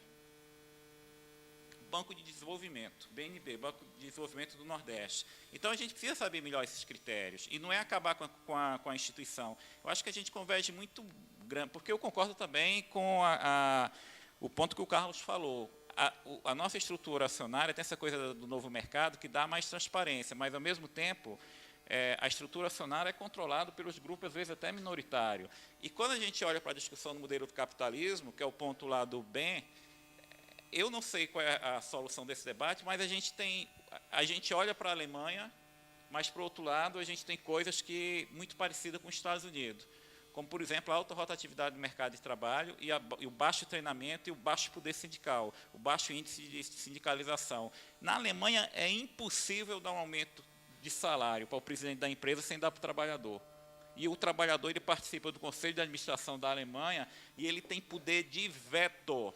Banco de Desenvolvimento, BNB, Banco de Desenvolvimento do Nordeste. Então, a gente precisa saber melhor esses critérios, e não é acabar com a instituição. Eu acho que a gente converge muito grande, porque eu concordo também com o ponto que o Carlos falou. A nossa estrutura acionária tem essa coisa do novo mercado que dá mais transparência, mas, ao mesmo tempo, a estrutura acionária é controlada pelos grupos, às vezes, até minoritário. E, quando a gente olha para a discussão do modelo do capitalismo, que é o ponto lá do bem, eu não sei qual é a solução desse debate, mas a gente olha para a Alemanha, mas, por outro lado, a gente tem coisas muito parecidas com os Estados Unidos, como, por exemplo, a alta rotatividade do mercado de trabalho e o baixo treinamento e o baixo poder sindical, o baixo índice de sindicalização. Na Alemanha, é impossível dar um aumento de salário para o presidente da empresa sem dar para o trabalhador. E o trabalhador ele participa do Conselho de Administração da Alemanha e ele tem poder de veto.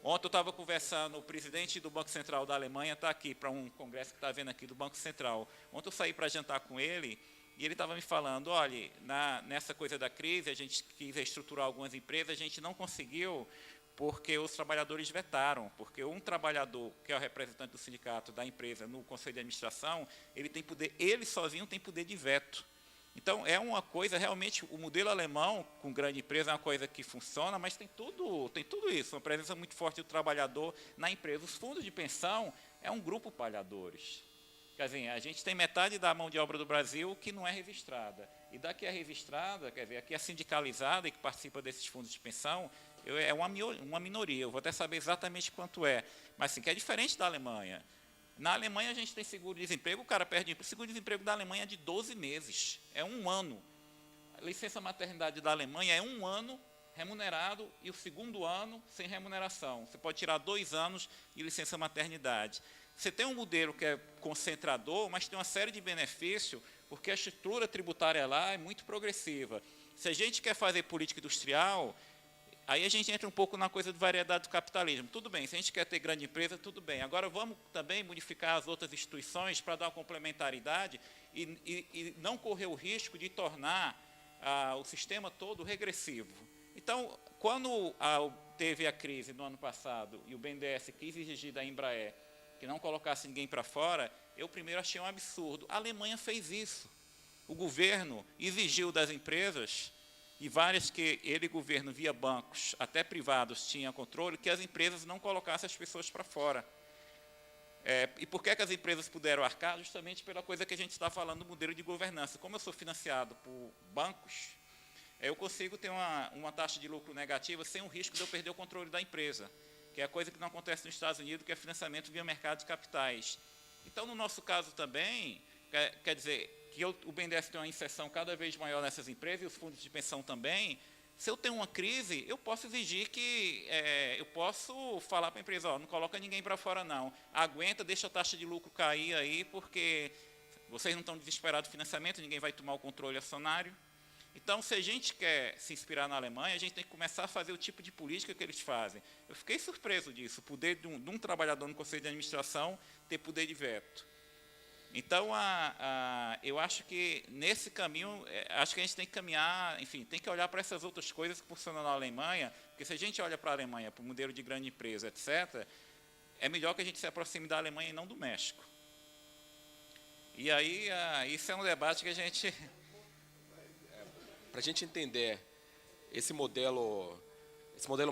Ontem eu estava conversando, o presidente do Banco Central da Alemanha está aqui para um congresso que está havendo aqui do Banco Central. Ontem eu saí para jantar com ele e ele estava me falando, olha, nessa coisa da crise, a gente quis reestruturar algumas empresas, a gente não conseguiu porque os trabalhadores vetaram, porque um trabalhador, que é o representante do sindicato da empresa no Conselho de Administração, ele sozinho tem poder de veto. Então, é uma coisa, realmente, o modelo alemão, com grande empresa, é uma coisa que funciona, mas tem tudo isso, uma presença muito forte do trabalhador na empresa. Os fundos de pensão é um grupo palhadores. Quer dizer, a gente tem metade da mão de obra do Brasil que não é registrada. E da que é registrada, quer dizer, a que é sindicalizada e que participa desses fundos de pensão, é uma minoria. Eu vou até saber exatamente quanto é. Mas, assim, que é diferente da Alemanha. Na Alemanha, a gente tem seguro-desemprego, o cara perde emprego. O seguro-desemprego da Alemanha é de 12 meses, é 1 ano. A licença maternidade da Alemanha é 1 ano remunerado e o segundo ano sem remuneração. Você pode tirar 2 anos de licença maternidade. Você tem um modelo que é concentrador, mas tem uma série de benefícios, porque a estrutura tributária lá é muito progressiva. Se a gente quer fazer política industrial, aí a gente entra um pouco na coisa de variedade do capitalismo. Tudo bem, se a gente quer ter grande empresa, tudo bem. Agora vamos também modificar as outras instituições para dar uma complementaridade e não correr o risco de tornar o sistema todo regressivo. Então, quando teve a crise no ano passado e o BNDES quis exigir da Embraer que não colocasse ninguém para fora, eu primeiro achei um absurdo. A Alemanha fez isso. O governo exigiu das empresas, e várias que ele, governo, via bancos, até privados, tinha controle, que as empresas não colocassem as pessoas para fora. E por que as empresas puderam arcar? Justamente pela coisa que a gente está falando do modelo de governança. Como eu sou financiado por bancos, eu consigo ter uma taxa de lucro negativa sem o risco de eu perder o controle da empresa, que é a coisa que não acontece nos Estados Unidos, que é financiamento via mercado de capitais. Então, no nosso caso também, quer dizer, que o BNDES tem uma inserção cada vez maior nessas empresas, e os fundos de pensão também. Se eu tenho uma crise, eu posso exigir que, eu posso falar para a empresa, não coloca ninguém para fora não, aguenta, deixa a taxa de lucro cair aí, porque vocês não estão desesperados do financiamento, ninguém vai tomar o controle acionário. Então, se a gente quer se inspirar na Alemanha, a gente tem que começar a fazer o tipo de política que eles fazem. Eu fiquei surpreso disso, o poder de um trabalhador no Conselho de Administração ter poder de veto. Então, eu acho que, nesse caminho, acho que a gente tem que caminhar, enfim, tem que olhar para essas outras coisas que funcionam na Alemanha, porque se a gente olha para a Alemanha, para o modelo de grande empresa, etc., é melhor que a gente se aproxime da Alemanha e não do México. E aí, isso é um debate que a gente... Para a gente entender esse modelo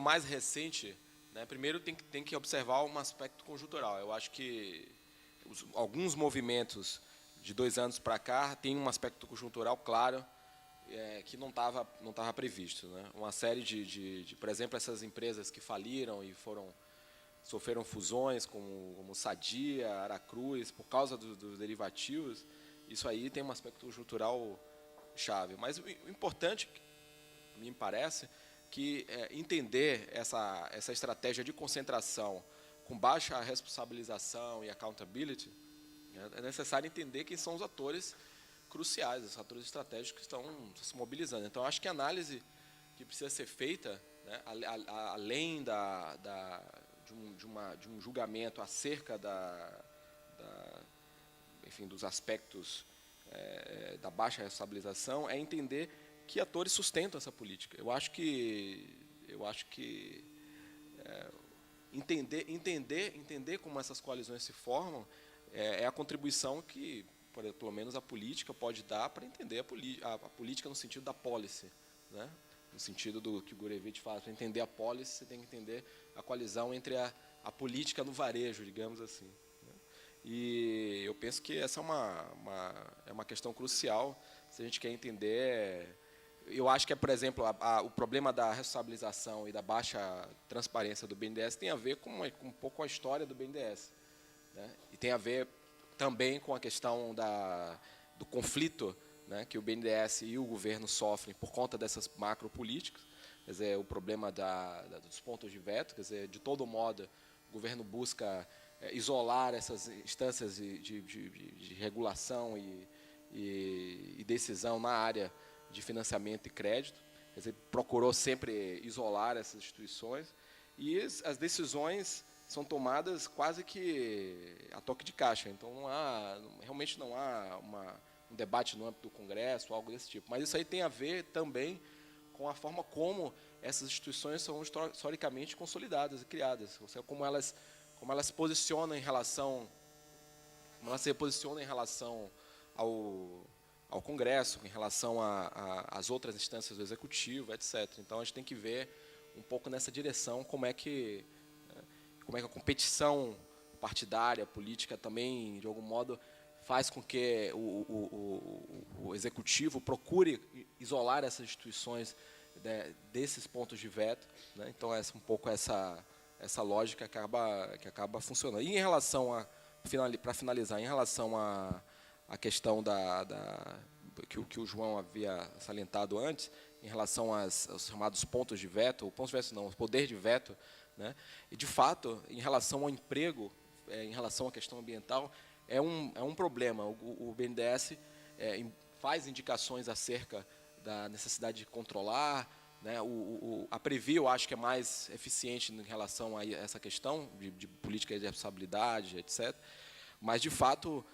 mais recente, né, primeiro tem que observar um aspecto conjuntural. Eu acho que alguns movimentos de 2 anos para cá têm um aspecto conjuntural claro que não estava previsto, né? Uma série por exemplo, essas empresas que faliram e sofreram fusões, como Sadia, Aracruz, por causa dos derivativos, isso aí tem um aspecto conjuntural chave. Mas o importante, me parece, que entender essa estratégia de concentração com baixa responsabilização e accountability, é necessário entender quem são os atores cruciais, os atores estratégicos que estão se mobilizando. Então, acho que a análise que precisa ser feita, né, além de um julgamento acerca enfim, dos aspectos da baixa responsabilização, é entender que atores sustentam essa política. Eu acho que entender como essas coalizões se formam é a contribuição que, pelo menos, a política pode dar para entender a política no sentido da policy, né? No sentido do que o Gurevitch fala. Para entender a policy, você tem que entender a coalizão entre a política no varejo, digamos assim. E eu penso que essa é uma questão crucial, se a gente quer entender. Eu acho que, por exemplo, o problema da responsabilização e da baixa transparência do BNDES tem a ver com um pouco com a história do BNDES, né? E tem a ver também com a questão do conflito, né, que o BNDES e o governo sofrem por conta dessas macropolíticas. Quer dizer, o problema dos pontos de veto, quer dizer, de todo modo, o governo busca isolar essas instâncias de regulação e decisão na área de financiamento e crédito. Quer dizer, procurou sempre isolar essas instituições, e as decisões são tomadas quase que a toque de caixa. Então, realmente não há um debate no âmbito do Congresso, algo desse tipo. Mas isso aí tem a ver também com a forma como essas instituições são historicamente consolidadas e criadas, ou seja, como elas se posicionam em relação ao Congresso, em relação às outras instâncias do Executivo, etc. Então, a gente tem que ver um pouco nessa direção como é que a competição partidária, política, também, de algum modo, faz com que o Executivo procure isolar essas instituições, né, desses pontos de veto, né? Então, é um pouco essa lógica que acaba funcionando. E em relação para finalizar, em relação à questão que o João havia salientado antes, em relação aos chamados pontos de veto, ou pontos de veto não, o poder de veto, né? E, de fato, em relação ao emprego, em relação à questão ambiental, é um problema. O BNDES faz indicações acerca da necessidade de controlar, né? A Previ, eu acho que é mais eficiente em relação a essa questão de política de responsabilidade, etc. Mas, de fato,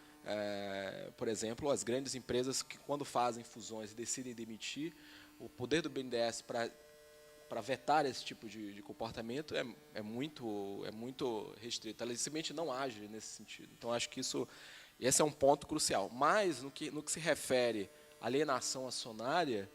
por exemplo, as grandes empresas que, quando fazem fusões e decidem demitir, o poder do BNDES para vetar esse tipo de comportamento é muito restrito. Ela simplesmente não age nesse sentido. Então, acho que esse é um ponto crucial. Mas, no que se refere à alienação acionária,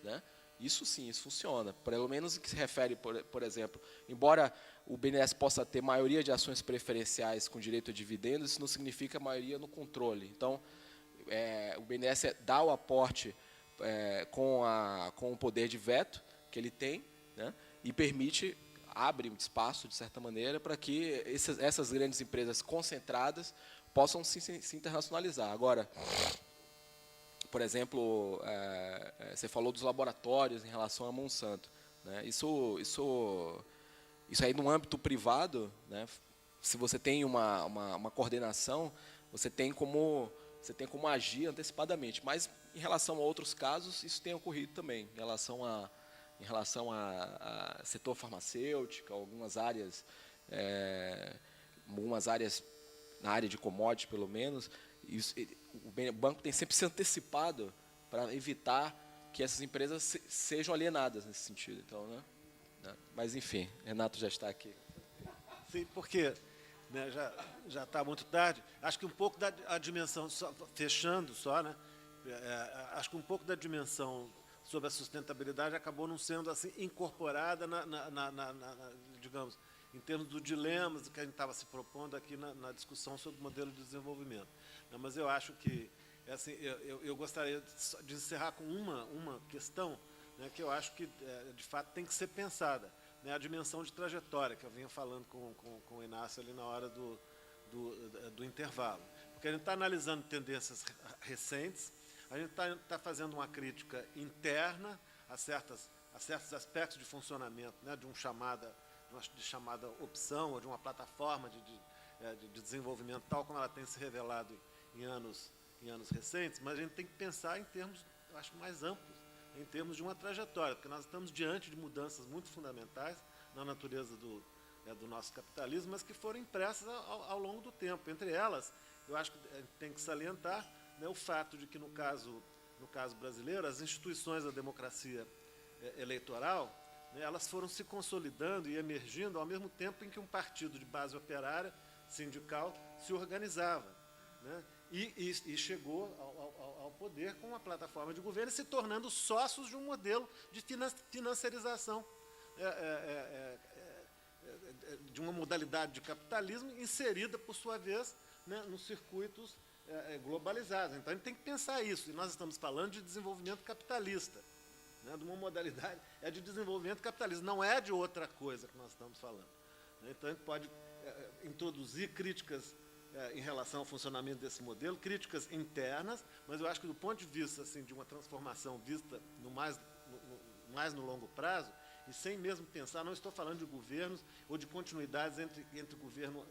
né, isso sim, isso funciona. Pelo menos no que se refere, por exemplo, embora o BNDES possa ter maioria de ações preferenciais com direito a dividendos, isso não significa maioria no controle. Então, o BNDES dá o aporte com o poder de veto que ele tem, né, e abre espaço, de certa maneira, para que essas grandes empresas concentradas possam se internacionalizar. Agora, por exemplo, você falou dos laboratórios em relação a Monsanto, né? Isso aí no âmbito privado, né, se você tem uma coordenação, você tem como agir antecipadamente. Mas em relação a outros casos, isso tem ocorrido também, em relação a setor farmacêutico, algumas áreas na área de commodities, pelo menos. O banco tem sempre se antecipado para evitar que essas empresas sejam alienadas nesse sentido. Então, né? Mas, enfim, Renato já está aqui. Sim, porque, né, já está muito tarde. Acho que um pouco da dimensão, fechando só, né, acho que um pouco da dimensão sobre a sustentabilidade acabou não sendo assim incorporada digamos, em termos dos dilemas do que a gente estava se propondo aqui na discussão sobre o modelo de desenvolvimento. Mas eu acho que, assim, eu gostaria de encerrar com uma questão, né, que eu acho que, de fato, tem que ser pensada, né, a dimensão de trajetória, que eu vinha falando com o Inácio ali na hora do intervalo. Porque a gente está analisando tendências recentes, a gente está fazendo uma crítica interna a certos aspectos de funcionamento, né, de chamada opção, ou de uma plataforma de desenvolvimento, tal como ela tem se revelado em anos recentes, mas a gente tem que pensar em termos, eu acho, mais amplos, em termos de uma trajetória, porque nós estamos diante de mudanças muito fundamentais na natureza do nosso capitalismo, mas que foram impressas ao longo do tempo. Entre elas, eu acho que a gente tem que salientar, né, o fato de que, no caso brasileiro, as instituições da democracia eleitoral, né, elas foram se consolidando e emergindo ao mesmo tempo em que um partido de base operária, sindical, se organizava, né, e chegou ao poder com uma plataforma de governo, se tornando sócios de um modelo de financiarização de uma modalidade de capitalismo inserida, por sua vez, né, nos circuitos globalizados. Então, a gente tem que pensar isso. E nós estamos falando de desenvolvimento capitalista, né, de uma modalidade de desenvolvimento capitalista, não é de outra coisa que nós estamos falando. Então, a gente pode introduzir críticas em relação ao funcionamento desse modelo, críticas internas, mas eu acho que, do ponto de vista, assim, de uma transformação vista mais no longo prazo, e sem mesmo pensar, não estou falando de governos ou de continuidades entre o governo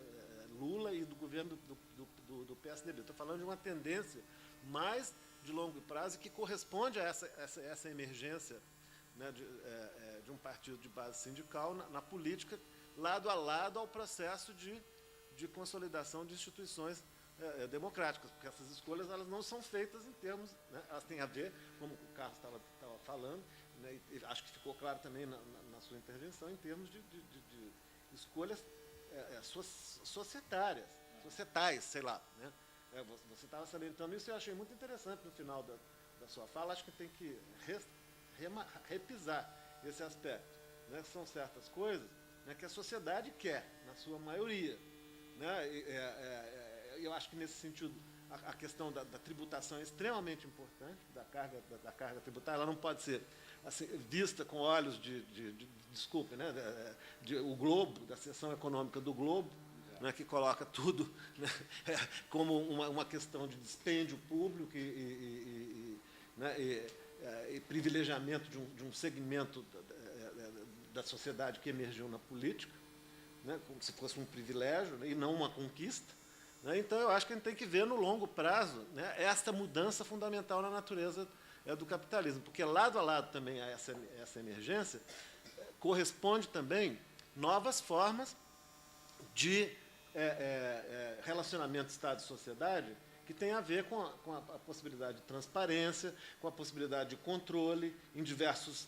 Lula e do governo do PSDB. Estou falando de uma tendência mais de longo prazo que corresponde a essa emergência, né, de um partido de base sindical na política, lado a lado ao processo de consolidação de instituições democráticas, porque essas escolhas elas não são feitas em termos, né, elas têm a ver, como o Carlos estava falando, né, e acho que ficou claro também na sua intervenção, em termos de escolhas societais, sei lá, né? Você estava salientando isso e eu achei muito interessante no final da sua fala. Acho que tem que repisar esse aspecto, né? São certas coisas, né, que a sociedade quer, na sua maioria, né? Eu acho que, nesse sentido, a questão da tributação é extremamente importante, da carga tributária. Ela não pode ser assim, vista com olhos desculpe, né, o Globo, da seção econômica do Globo, né, que coloca tudo, né, como uma questão de dispêndio público né, e privilegiamento de um segmento da sociedade que emergiu na política, né, como se fosse um privilégio, né, e não uma conquista. Né. Então, eu acho que a gente tem que ver no longo prazo, né, esta mudança fundamental na natureza do capitalismo, porque lado a lado também a essa emergência corresponde também novas formas de relacionamento Estado e sociedade que tem a ver com a possibilidade de transparência, com a possibilidade de controle em diversos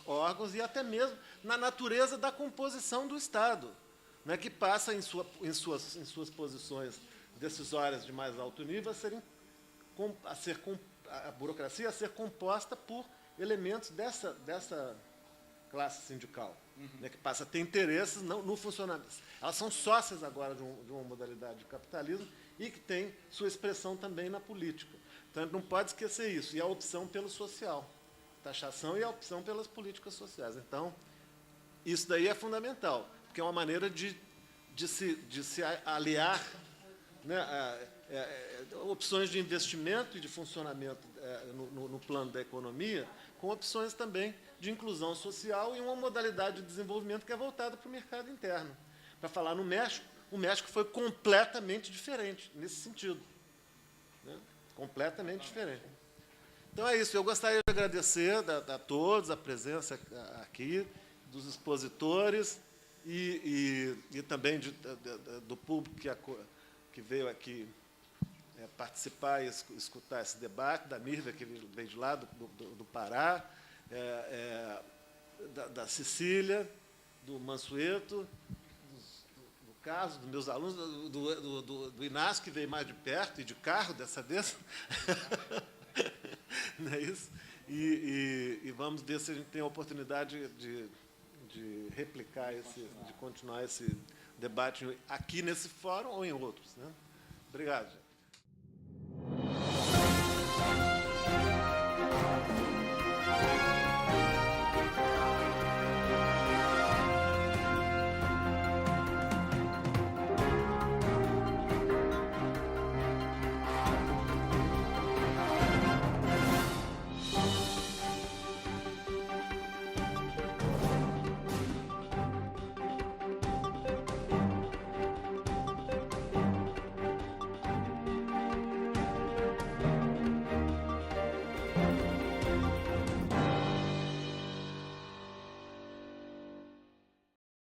órgãos e até mesmo na natureza da composição do Estado, né, que passa em suas posições decisórias de mais alto nível a burocracia a ser composta por elementos dessa classe sindical, né, que passa a ter interesses no funcionamento. Elas são sócias agora de uma modalidade de capitalismo e que tem sua expressão também na política. Então, a gente não pode esquecer isso. E a opção pelo social. Taxação e a opção pelas políticas sociais. Então, isso daí é fundamental, porque é uma maneira de se aliar, né, opções de investimento e de funcionamento no plano da economia, com opções também de inclusão social e uma modalidade de desenvolvimento que é voltada para o mercado interno. Para falar no México, o México foi completamente diferente nesse sentido. Né? Completamente diferente. Então é isso. Eu gostaria de agradecer a todos a presença aqui, dos expositores e também do público que veio aqui participar e escutar esse debate, da Mirva, que veio de lá, do Pará, da Cecília, do Mansueto, do Carlos, dos meus alunos, do Inácio, que veio mais de perto, e de carro dessa vez. Não é isso? E vamos ver se a gente tem a oportunidade de replicar, de continuar esse debate aqui nesse fórum ou em outros. Né? Obrigado, gente.